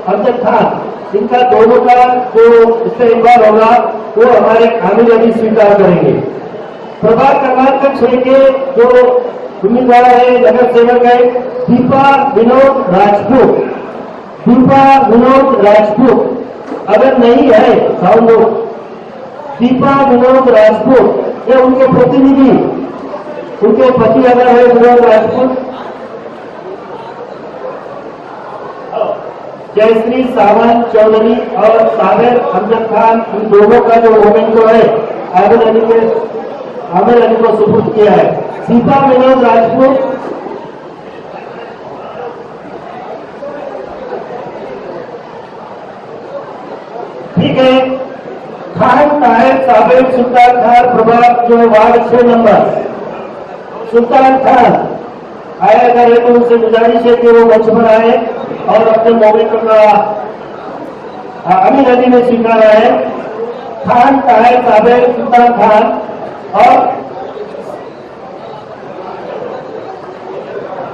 अफजल खान, इनका दोनों का जो इस्तेमाल होगा वो हमारे आमिर अली स्वीकार करेंगे। प्रभाग क्रमांक 6 के जो उम्मीदवार है नगर सेवक है दीपा विनोद राजपूत, दीपा विनोद राजपूत। अगर नहीं है साउंड लोग, दीपा विनोद राजपूत ये उनके प्रतिनिधि, उनके पति अगर है विनोद राजपूत। जयश्री सावंत चौधरी और साबिर अफजल खान, इन दोनों का जो मोमेंटो है आमिर अली को सुपुर्द किया है। दीपा विनोद राजपूत, ठीक है। खान ताहिर साबिर सुल्तान खान प्रभाग जो वार्ड 6 नंबर सुल्तान खान आया, अगर है तो उनसे गुजारिश है कि वो मंच पर आए और अपने मोमेंटो का आमिर अली ने स्वीकारा है। खान ताहिर साबिर सुल्तान खान और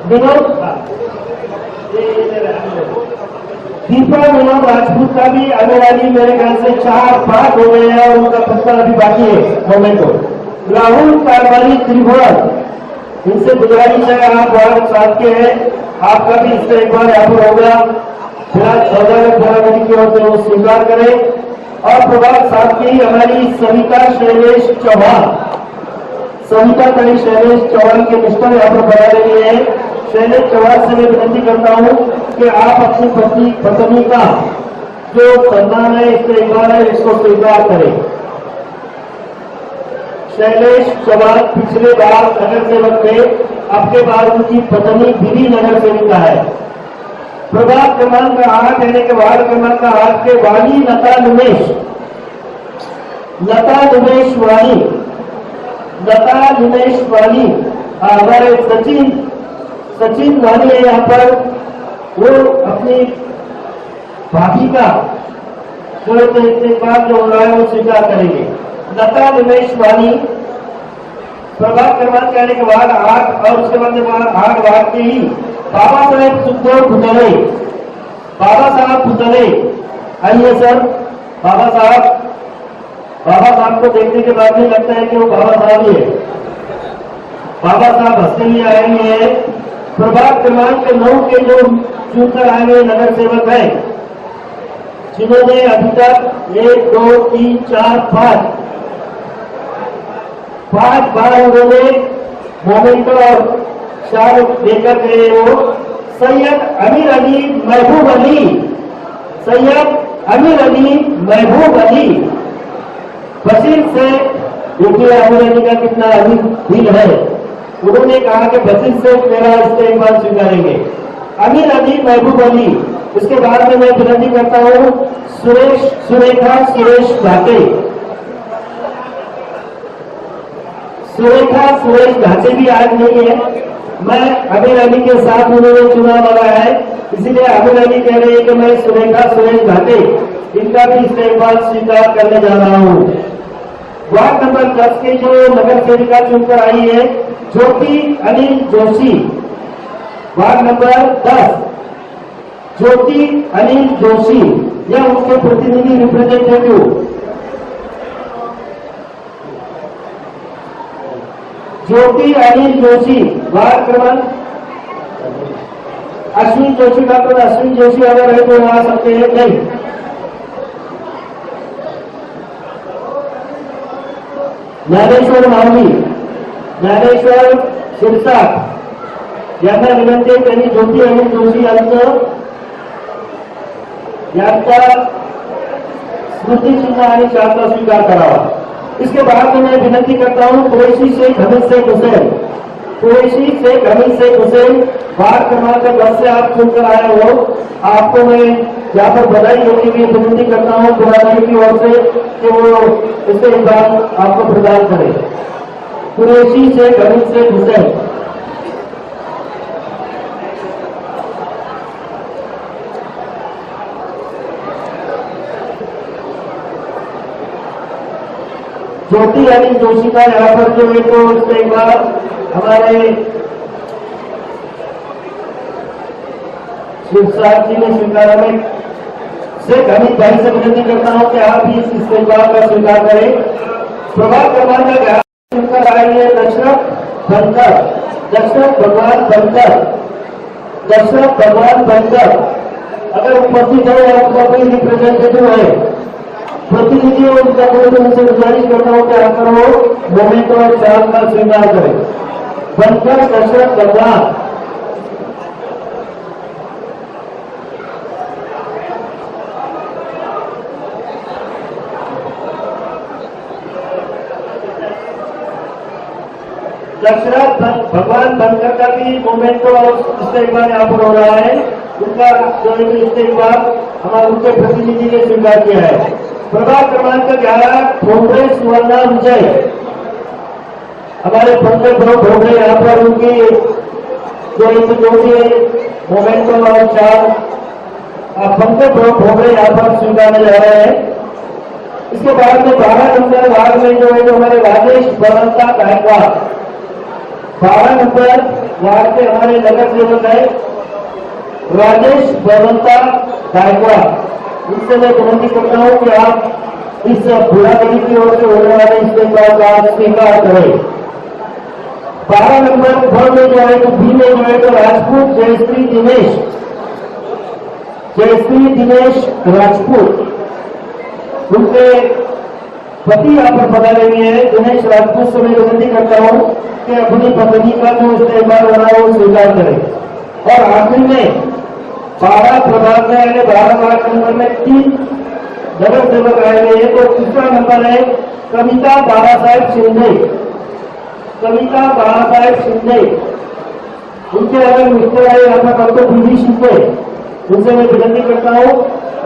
विनोद दीपा विनोद राजपूत का भी आमिर अली मेरे ख्याल से 4-5 हो गए हैं और उनका फैसला अभी बाकी है मोमेंटो। राहुल कारवाली त्रिभुवन, इनसे गुजारिश है आप वार्ड 7 के हैं, आपका भी इससे एक बार यहाँ पर होगा। फिलहाल सौदागर बिरादरी की ओर से वो स्वीकार करें। और प्रभाग 7 की हमारी सविता शैलेश चौहान, सविता कड़ी शैलेश चौहान के मिस्टर यहाँ पर बना रही है। शैलेश चौहान से मैं विनती करता हूँ कि आप अपनी पत्नी का जो सम्मान है इस्तेमाल है इसको स्वीकार करें। शैलेश चौहान पिछले बार नगर सेवक थे, आपके बाद उनकी पत्नी भी नगर सेविका है। प्रभाग क्रमांक 8 यानी कि वार्ड क्रमांक 8 के वाली लता नुमेश वाली, लता नुमेश वाली हमारे सचिन वाली है यहाँ पर, वो अपनी भाभी का जो इस्तेमाल जो हो रहा है वो स्वीकार करेंगे। लता नुमेश वाली प्रभाग क्रमांक यानी कि वार्ड 8 और उसके बाद वार्ड 8 वार्ड के ही बाबा साहेब सुखदेव पुतले, बाबा साहब पुतले आइए सर। बाबा साहब को देखने के बाद भी लगता है कि वो बाबा साहब ही है। बाबा साहब हंसते हुए आए हुए हैं। प्रभाग क्रमांक 9 के जो चुनकर आए हुए नगर सेवक है जिन्होंने अभी तक 1 2 3 4 5 बार उन्होंने मोमेंटो और शाल देकर गए, वो सैयद अमीर अली महबूब अली, सैयद अमीर अली महबूब अली बशीर से। देखिए अमीर अली का कितना अमीर दिल है, उन्होंने कहा कि बशीर से मेरा इस्तेमाल स्वीकारेंगे। अमीर अली महबूब अली। इसके बाद में मैं विनती करता हूँ सुरेखा सुरेश घाटे, सुरेखा सुरेश घाटे भी आज नहीं है। मैं अमीर अली के साथ उन्होंने चुनाव लगा है, इसीलिए अमीर अली कह रहे हैं कि मैं सुरेखा सुरेश घाटे इनका भी इस्तेमाल स्वीकार करने जा रहा हूँ। वार्ड नंबर 10 के जो नगर सेविका चुनकर आई है ज्योति अनिल जोशी, वार्ड नंबर 10 ज्योति अनिल जोशी, यह उनके प्रतिनिधि रिप्रेजेंटेटिव। ज्योति अनिल जोशी, वार्ड क्रमांक अश्विन जोशी, डॉक्टर अश्विन जोशी अगर है तो आ सकते हैं। नहीं, ज्ञानेश्वर मावली, ज्ञानेश्वर शिरसाट यांना विनंती आहे त्यांनी ज्योती अनिल जोशी यांचा स्मृती चिन्ह आणि शालचा स्वीकार करावा। इसके बाद में मैं विनंती करता हूं कुरैशी शेख हमीद शेख हुसैन, कुरैशी शेख हमीद शेख हुसैन वार्ड क्रमांक 10 से आप चुनकर आए हो, आपको मैं यहाँ पर बधाई होगी भी विनती करता हूँ पुरानी की ओर से कि वो इससे इबाद आपको प्रदान करें। कुरैशी शेख हमीद शेख हुसैन। ज्योति अनिल जोशी का यहाँ पर जो है तो इससे एक बार हमारे शिवसार जी ने स्वीकारा। में शेख हमीद भाई से विनती करता हूँ कि आप भी इस इस्तेमाल का स्वीकार करें। प्रभात क्रमांक चुनकर आई है दशरथ बनकर, दशरथ भगवान बनकर, दशरथ भगवान बनकर अगर उपस्थित है और उनका कोई रिप्रेजेंटेटिव है प्रतिनिधि और उनका कोई उनसे गुजारिश करता हूँ कि आकर वो मोमेंट और चाल का स्वीकार करें। बनकर दशरथ भगवान। दशरथ भगवान बनकर का भी मोमेंट और इस्तेमाल यहाँ पर हो रहा है। उनका जो है इस्तेमाल हमारे उनके प्रतिनिधि ने स्वीकार किया है। प्रभाग क्रमांक 11 ठोकरे सुवर्णा विजय, हमारे पंकज ठोकरे यहाँ पर उनकी जो मोमेंटो और चार पंकज ठोकरे यहाँ पर स्वीकारने जा रहे हैं। इसके बाद में 12 नंबर वार्ड में जो है जो हमारे राजेश बलंता गायकवाड़, 12 नंबर वार्ड के हमारे नगर सेवक है राजेश बलंता गायकवाड़। इससे मैं विनती करता हूँ कि आप इस बुरागढ़ी की ओर से होने वाले इस्तेमाल का स्वीकार करें। 12 नंबर घर में जो है तो बी में जो है तो राजपूत जयश्री दिनेश, जयश्री दिनेश राजपूत, उनके पति यहाँ पर बना रहे हैं दिनेश राजपूत से मैं विनती करता हूँ कि अपनी पत्नी का जो इस्तेमाल हो रहा है वो स्वीकार करें। और आखिर में 12 प्रभाग में यानी 12 वार्ड नंबर में 3 नगर सेवक आए हुए हैं। तो तीसरा नंबर है कविता बाबा साहेब शिंदे, कविता बाबा साहेब शिंदे, उनके अगर मिस्टर है यहाँ पर डॉक्टर बीडी शिंदे, उनसे मैं विनती करता हूँ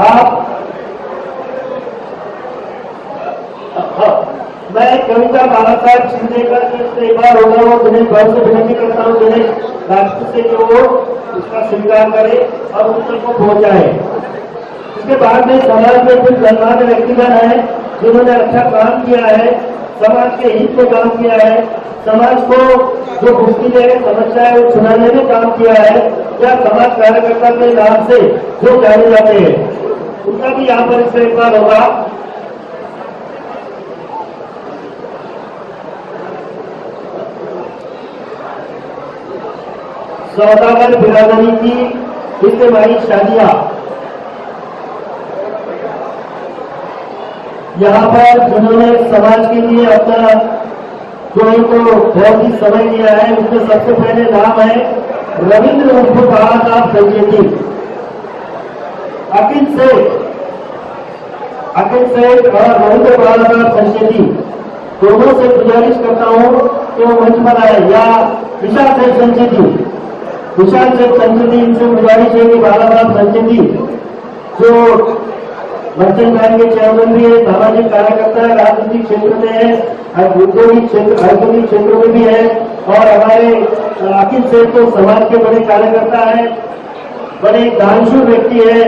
आप मैं कविता बाबा साहेब शिंदे का जो इस्तेमाल होगा वो दिनेश भाई से विनती करता हूँ दिनेश राजपूत से जो वो उसका स्वीकार करे और उन तक को पहुंचाए। इसके बाद में समाज में कुछ गणमान्य व्यक्तिगण है जिन्होंने अच्छा काम किया है, समाज के हित में काम किया है, समाज को जो मुश्किलें समस्याएं वो छुड़ाने में काम किया है या समाज कार्यकर्ता के नाम से जो जाने जाते हैं उनका भी यहाँ पर इस्तेमाल होगा। सौदागर बिरादरी की इज्तिमाई शादियां यहाँ पर जिन्होंने समाज के लिए अपना जो इनको बहुत ही समय दिया है उसमें सबसे पहले नाम है रविंद्र उर्फ बाला साहब संचेती, अखिल सेठ और रविंद्र बाला साहब संचेती दोनों से गुजारिश करता हूं कि वो मंच पर आए, या विशाल सेठ संचेती इनसे गुजारिश है कि बाला साहब संचेती जो मर्चेंट बैंक के चेयरमैन भी है, सामाजिक कार्यकर्ता है, राजनीतिक क्षेत्र में है, औद्योगिक क्षेत्र में भी है, और हमारे अखिल सेठ तो समाज के बड़े कार्यकर्ता है, बड़े दानशूर व्यक्ति है।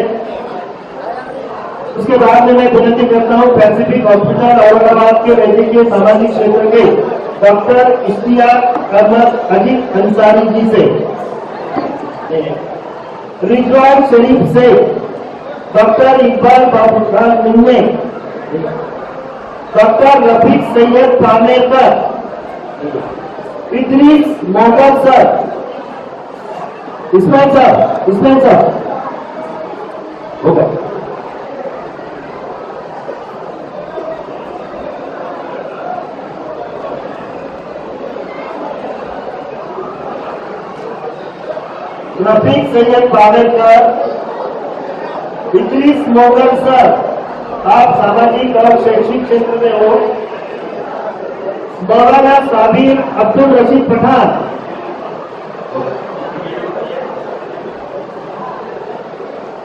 उसके बाद में मैं विनती करता हूं पैसिफिक हॉस्पिटल औरंगाबाद के वैद्यकीय सामाजिक क्षेत्र के डॉक्टर इश्तियाक अहमद अजीत अंसारी जी से, रिजवान शरीफ से doctor Iqbal Babu Khan Minne, doctor Rafiq Syed Pamekar, Idris Mohammad sir, Ismail sir हो गए। रफीक सैयद पामेकर, इदरीस मोहम्मद सर, आप सामाजिक और शैक्षिक क्षेत्र में हो। मौलाना साबिर अब्दुल रशीद पठान,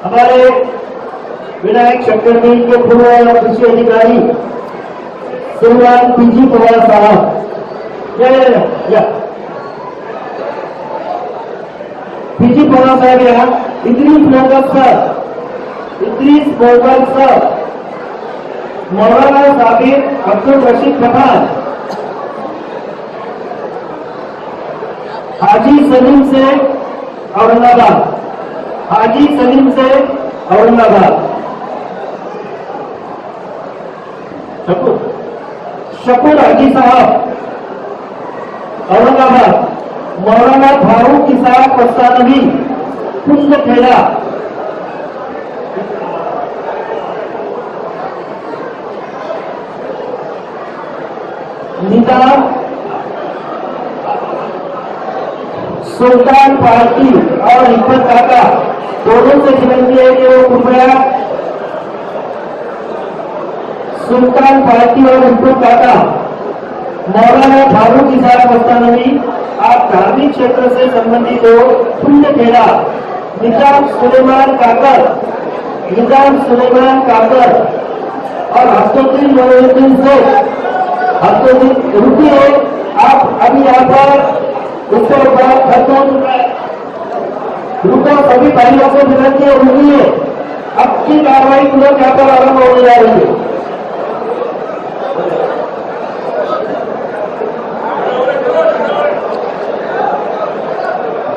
हमारे विनायक शंकर मिल के पूर्व कृषि अधिकारी श्रीमान पीजी पवार साहब, पीजी पवार साहब यहाँ, इदरीस मोहम्मद सर, मौलाना साबिर अब्दुल रशीद पठान, हाजी सलीम से औरंगाबाद, शकूर हाजी साहब औरंगाबाद, मौलाना फारूक इसाक पस्तानवी कुंभ खेड़ा, निजाम सुल्तान पार्टी और हिम्मत काका, दोनों से विनती है कि वो कृपया सुल्तान पार्टी और हिम्मत काका, मौलाना फारूक इसाक पस्तानवी, आप धार्मिक क्षेत्र से संबंधित हो, पुण्य खेड़ा, निजाम सुलेमान काकर और हस्तोद्दीन मोइनुद्दीन से रुकी है। आप अभी यहाँ पर उसके बाद खत्म हो चुका है, रुको, सभी भाइयों से विनती है, रुकिए, अब की कार्रवाई तुरंत यहाँ पर आरंभ होने जा रही है।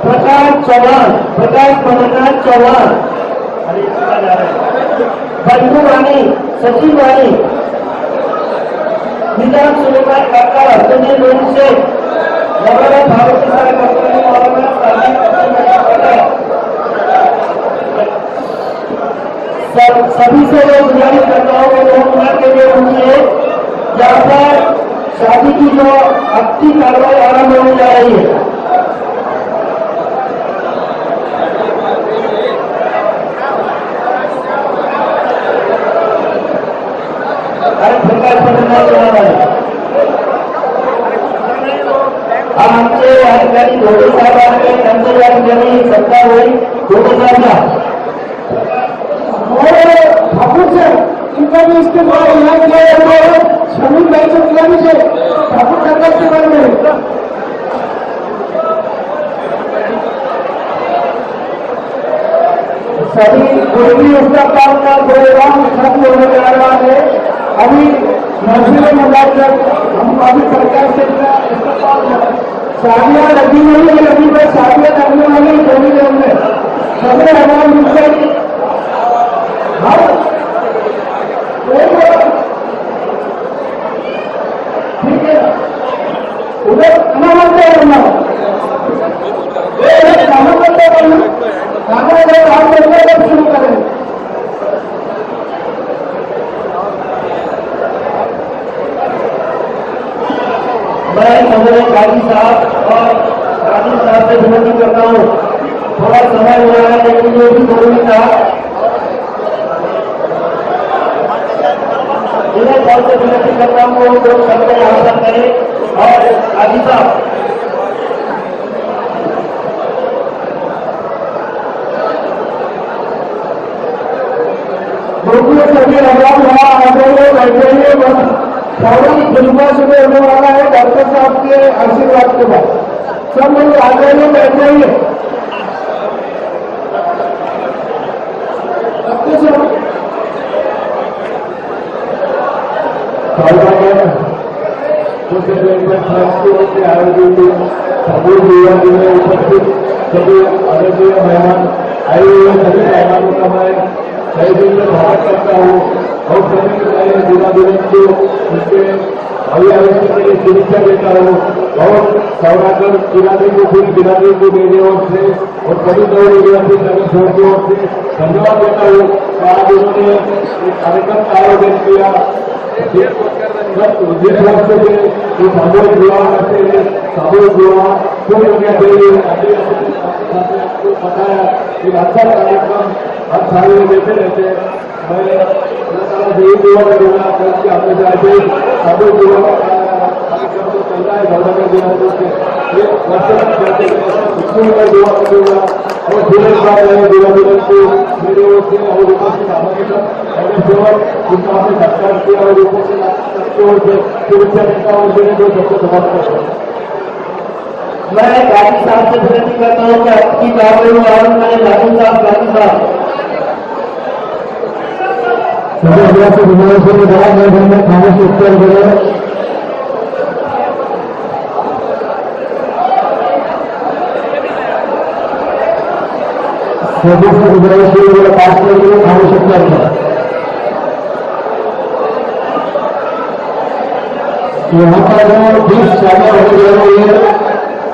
प्रकाश चौहान, बंधु रानी, सचिव रानी, निजाम सुलेमान काका, हस्तोद्दीन मोइनुद्दीन से, मौलाना फारूक इसाक पस्तानवी, मौलाना साबिर, सभी से मैं गुजारिश करता हूँ कि 2 मिनट के लिए रुकिए। यहाँ पर शादी की जो अब की कार्रवाई आरंभ होने जा रही है। आमचे या ठिकाणी धोटे साहेबांकडे त्यांचं या ठिकाणी सत्कार होईल। धोटे साहेबला ठाकुर साहब इनका भी इस्तेमाल यहाँ किया जाता है, शमीम भाई से गुजारिश है, ठाकुर सरकार के बारे में सभी कोई भी उसका काम का प्रोग्राम खत्म होने जा रहा है। अभी नर्सरी मुलाकात हम अभी सरकार से शादियां लगी नहीं है, अभी बस शादियां करने वाली थोड़ी देर में सभी हमारे मुझसे ठीक है, उधर खाना बनता है करना, खाना बनता करना, खाना जब काम करना तब शुरू करें। मैं सदर काजी साहब और काजी साहब से विनती करता हूँ, थोड़ा समय हो रहा है लेकिन ये भी जरूरी था। इन्हें बहुत से विनती करता हूँ वो लोग सबके आसन करें और आदि साहब सभी आजाद वहाँ आ जाइए, बैठेंगे। बस फौरन फिल्मा शुरू होने वाला है डॉक्टर साहब के आशीर्वाद के बाद। सब लोग आ जाइए, बैठ जाइए। उपस्थित सभी आदरणीय मेहमान आए हुए सभी मेहमानों का मैं सही दिल से स्वागत करता हूँ और सभी के सारे दिनादिन को उनके अभी आयोजन के लिए शुभेच्छा देता हूँ और सौरागढ़ दिनादिन को पूरी दिनादिन को मेरे ओर से और सभी दौड़ यूनिवर्सिटी नगर छोड़ की ओर से धन्यवाद देता हूँ। आज उन्होंने एक कार्यक्रम का आयोजन किया जिस वर्ष से ये सामूहिक विवाह करते हैं, सामूहिक विवाह पूरी दुनिया चाहिए। आपको बताया कि अच्छा कार्यक्रम हर साल में देते रहते हैं। मैं यही दुआ करूंगा कि आपके साथ सामूहिक विवाह कार्यक्रम तो चल रहा है गौरव दिनादिन से ये वर्षों तक चलते स्कूल का दुआ करूंगा और धीरे दिनादिन को मेरे ओर से और उपस्थित हमारे जिनका आपने सत्कार किया और उपस्थित ओर से शुभेच्छा देता हूँ। मेरे को सबको समाप्त करता हूँ। मैं गाजी साहब से विनती करता हूँ कि आपकी बात आनंद करें। गाजी साहब खाने से उत्तर करें। सभी से गुजारिश है पास करके खाने से उत्तर करें। यहाँ पर जो 20 शादियां हो रही है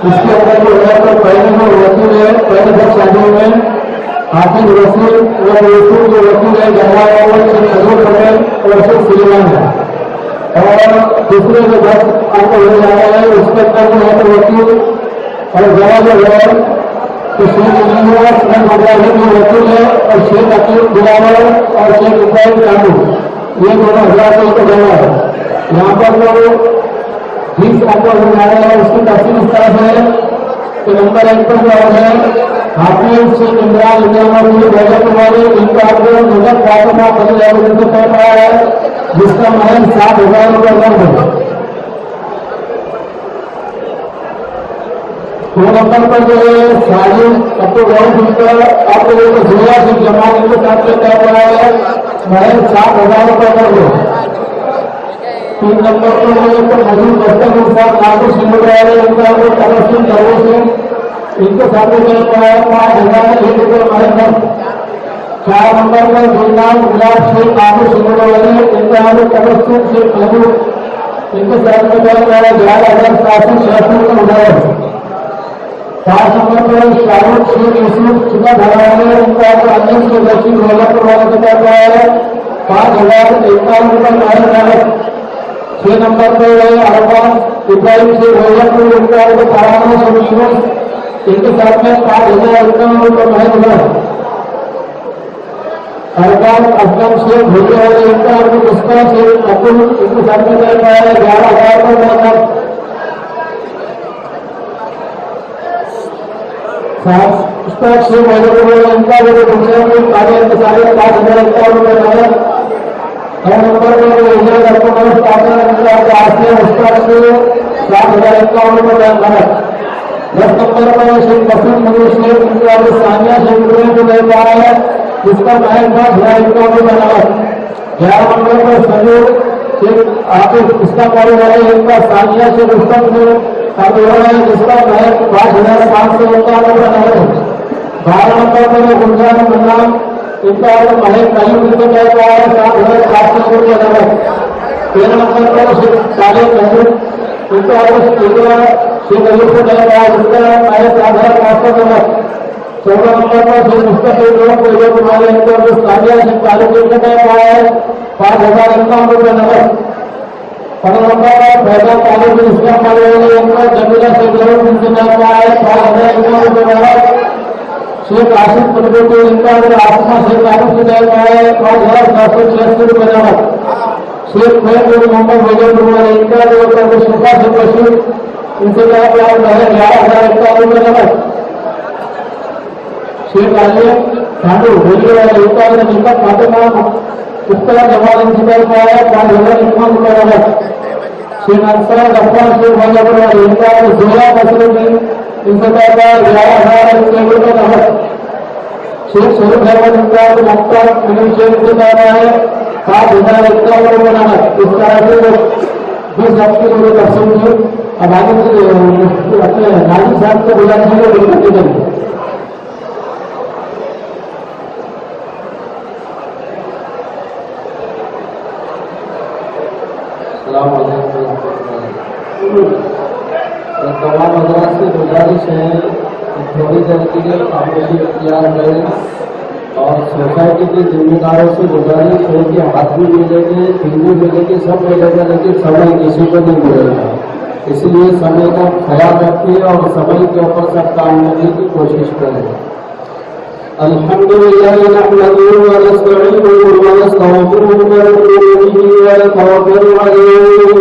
इसके अंदर जो है तो पहले जो वकील है पहले 10 शादियों में हाफिज रसूल और रसूल जो वकील है जवाहर शेख पटेल और शेख सुलेमान है और दूसरे जो 10 अंक हो जा रहे हैं उसके अंदर जो है तो वकील और जवाहर है तो शेख इब्राहिम जो वकील है और शेख अकील दिलावर और शेख इब्राहिम कानू ये दोनों 1000 को जमा है। यहाँ पर जो 20 अंक हो जा रहे हैं उसकी तफसील इस तरह है कि नंबर 1 पर जो है हाफिज शेख इमरान बैठक वाले इनका आपको नजर फातिमा बनी से तय पाया है जिसका महल 7,000 रुपये दर्ज है। 2 नंबर पर जो है साजिद अब्दुल गौर जिनका आपको जिला से जमात इनके साथ तय पाया है महल 7,000 रुपये दर्ज है। 3 नंबर पर मजूद दस्तक साहब नागुर सिंह रहे इनका तबस्सुम जरूर से इनके साथ में 5,001 रुपये महल। 4 नंबर पर गुलनाम गुलाब शेख नागुर सिंह वाले इनका तबस्सुम शेख महबूब इनके साथ में 11,786 रुपये उठाए। 5 नंबर पर शाहरुख शेख यूसुफ चिका धरावाले इनका अनिल से रशीद रोलपुर वाले के तहत है 5,051 रुपये महल। 6 नंबर पर अरबाज इब्राहिम से रोलपुर इनका परामर्श और इनके साथ में 5,051 रुपये महल। अरबाज असलम से भूले वाले इनका मुस्कान से अब्दुल इनके साथ में तय पाया है 11,000 रुपये महल। 7 से महल इनका जो दूसरे में कार्य के सारे 5,051 रुपये महल। 9 नंबर पर आसिया उस्ताद से 7,051 रुपये महल। 10 नंबर पर शेख मसूद मुनीर शेख इनका सानिया शेख को ले पा रहा है जिसका महल 5,051 रुपये महल। 11 नंबर पर सहयोग शेख आतिफ इसका पारी वाले इनका सानिया शेख उस्ताद से है जिसका महल 5,551 रुपये महल। 12 नंबर पर गुलजार मन्नान इनका महल कहीं उनके तय पाया है 7,700 रुपये महल। 13 नंबर पर शेख सालेह महमूद इनका शेख अयूब से तय पाया जिसका महल 7,500 महल। 14 नंबर पर शेख मुस्तफा इनका स्थानीय शेख तालुक इनके तय पाया है 5,051 रुपये महल। पढ़ा पैदा कॉलेज इस्लाम वाले जमीला से जरूर इंतजार है 5,000 शेख आसिफ पटोल इनका आसमा शेख आसिफ है 5,776 रुपये शेख महबूब मोहम्मद वजह इनका शिफा से बशीर इनसे 11,051 रुपये शेख आलिया ठांडू बोलिए वाले इनका फातिमा उत्तरा जमाल इंतजार का है 5,051 रुपये शेख अंसार अफगान शेख वाले इनका जोया बसरी इनसे 11,000 रुपये शेख स्वरूप अहमद इनका मुख्तार अनिल शेख से जा रहा है 7,051 रुपये इस तरह से 20 आपके लिए तकसीम की। अब आगे अपने नाजिक साहब को बुला दीजिए। तमाम हजरात से गुजारिश है थोड़ी देर के लिए खामोशी इख्तियार करें और सोसाइटी के जिम्मेदारों से गुजारिश है कि हाथ भी मिलेंगे दिल भी मिलेंगे सब मिलेगा लेकिन समय किसी को नहीं मिलेगा, इसलिए समय का ख्याल रखिए और समय के ऊपर सब काम करने की कोशिश करें। अल्हम्दुलिल्लाह नहमदुहु व नस्तईनुहु व नस्तगफिरुहु व नूमिनु बिही व नतवक्कलु अलैहि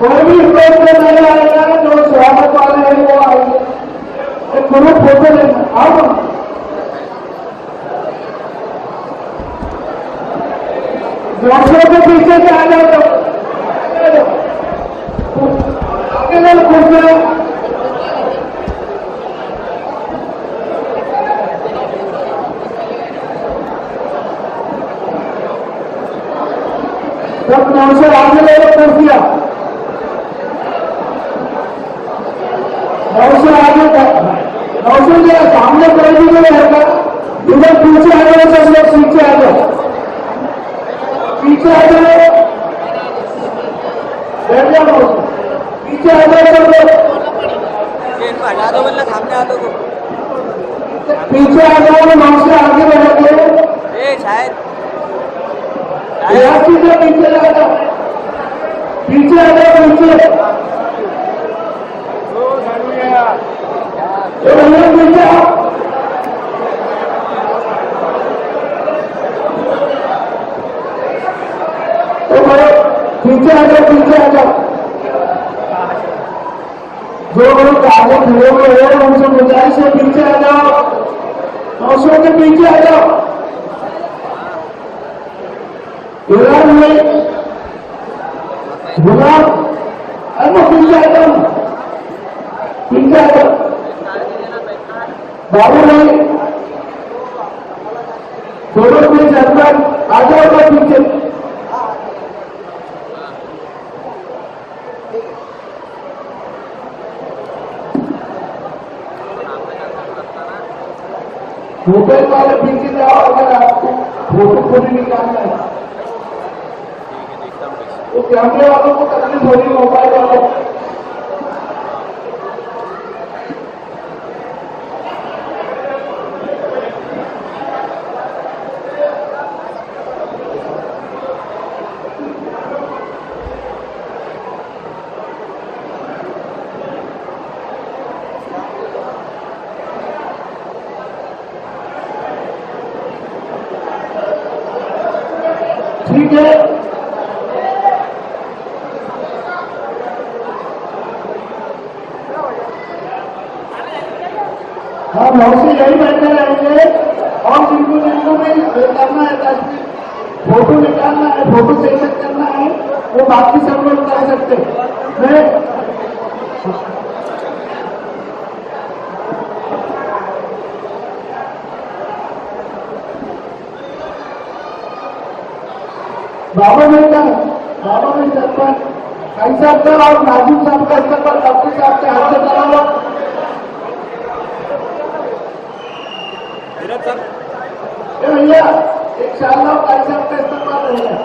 कोई भी स्टेज पे नहीं आएगा जो स्वागत वाले हैं वो आएंगे एक ग्रुप फोटो लेना आओ डॉक्टरों के पीछे से आ जाओ आगे खुश से आगे से सामने कर दीजिए रहेगा, इधर पीछे आ जाओ, सब लोग पीछे आ जाओ, पीछे आ जाओ, बैठ जाओ, पीछे आ जाओ सब लोग, हटा दो, मतलब सामने आ दो। पीछे आ जाओ, नाव से आगे बढ़ोगे, शायद सीधे पीछे आ जाओ, पीछे आ जाओ, पीछे भैया पीछे आओ, पीछे आ जाओ, पीछे आ जाओ, जो लोग आगे खड़े हुए हैं उनसे गुजारिश है पीछे आ जाओ, नौशों के पीछे आ जाओ, गुलाम में गुलाम, अरे पीछे आ जाओ, पीछे आ जाओ, बाबू भाई दोनों में सरकार आ जाओ तो पीछे, मोबाइल वाले पीछे जाओ, अगर आपको फोटो खोली निकालना है तो कैमरे वालों को तकलीफ हो रही, मोबाइल वालों को ठीक है। हाँ मौसी यही बैठे रहेंगे और जिनको भी करना है तस्वीर, फोटो निकालना है, फोटो सेशन करना है, वो बाकी सब लोग कर सकते हैं। बाबा भाई सरपंच भाई साहब का और नाजिम साहब का स्तर पर डॉक्टर साहब के हाथ से करा लो। भैया एक शाल लो, भाई साहब का स्तर पर भैया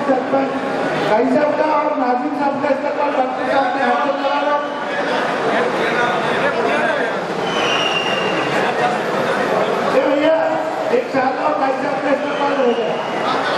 सरपंच भाई साहब का और नाजिम साहब का इस्तेमाल डॉक्टर साहब ने हाथ से करा लो। भैया एक साल और भाई साहब का इस्तेमाल हो गया।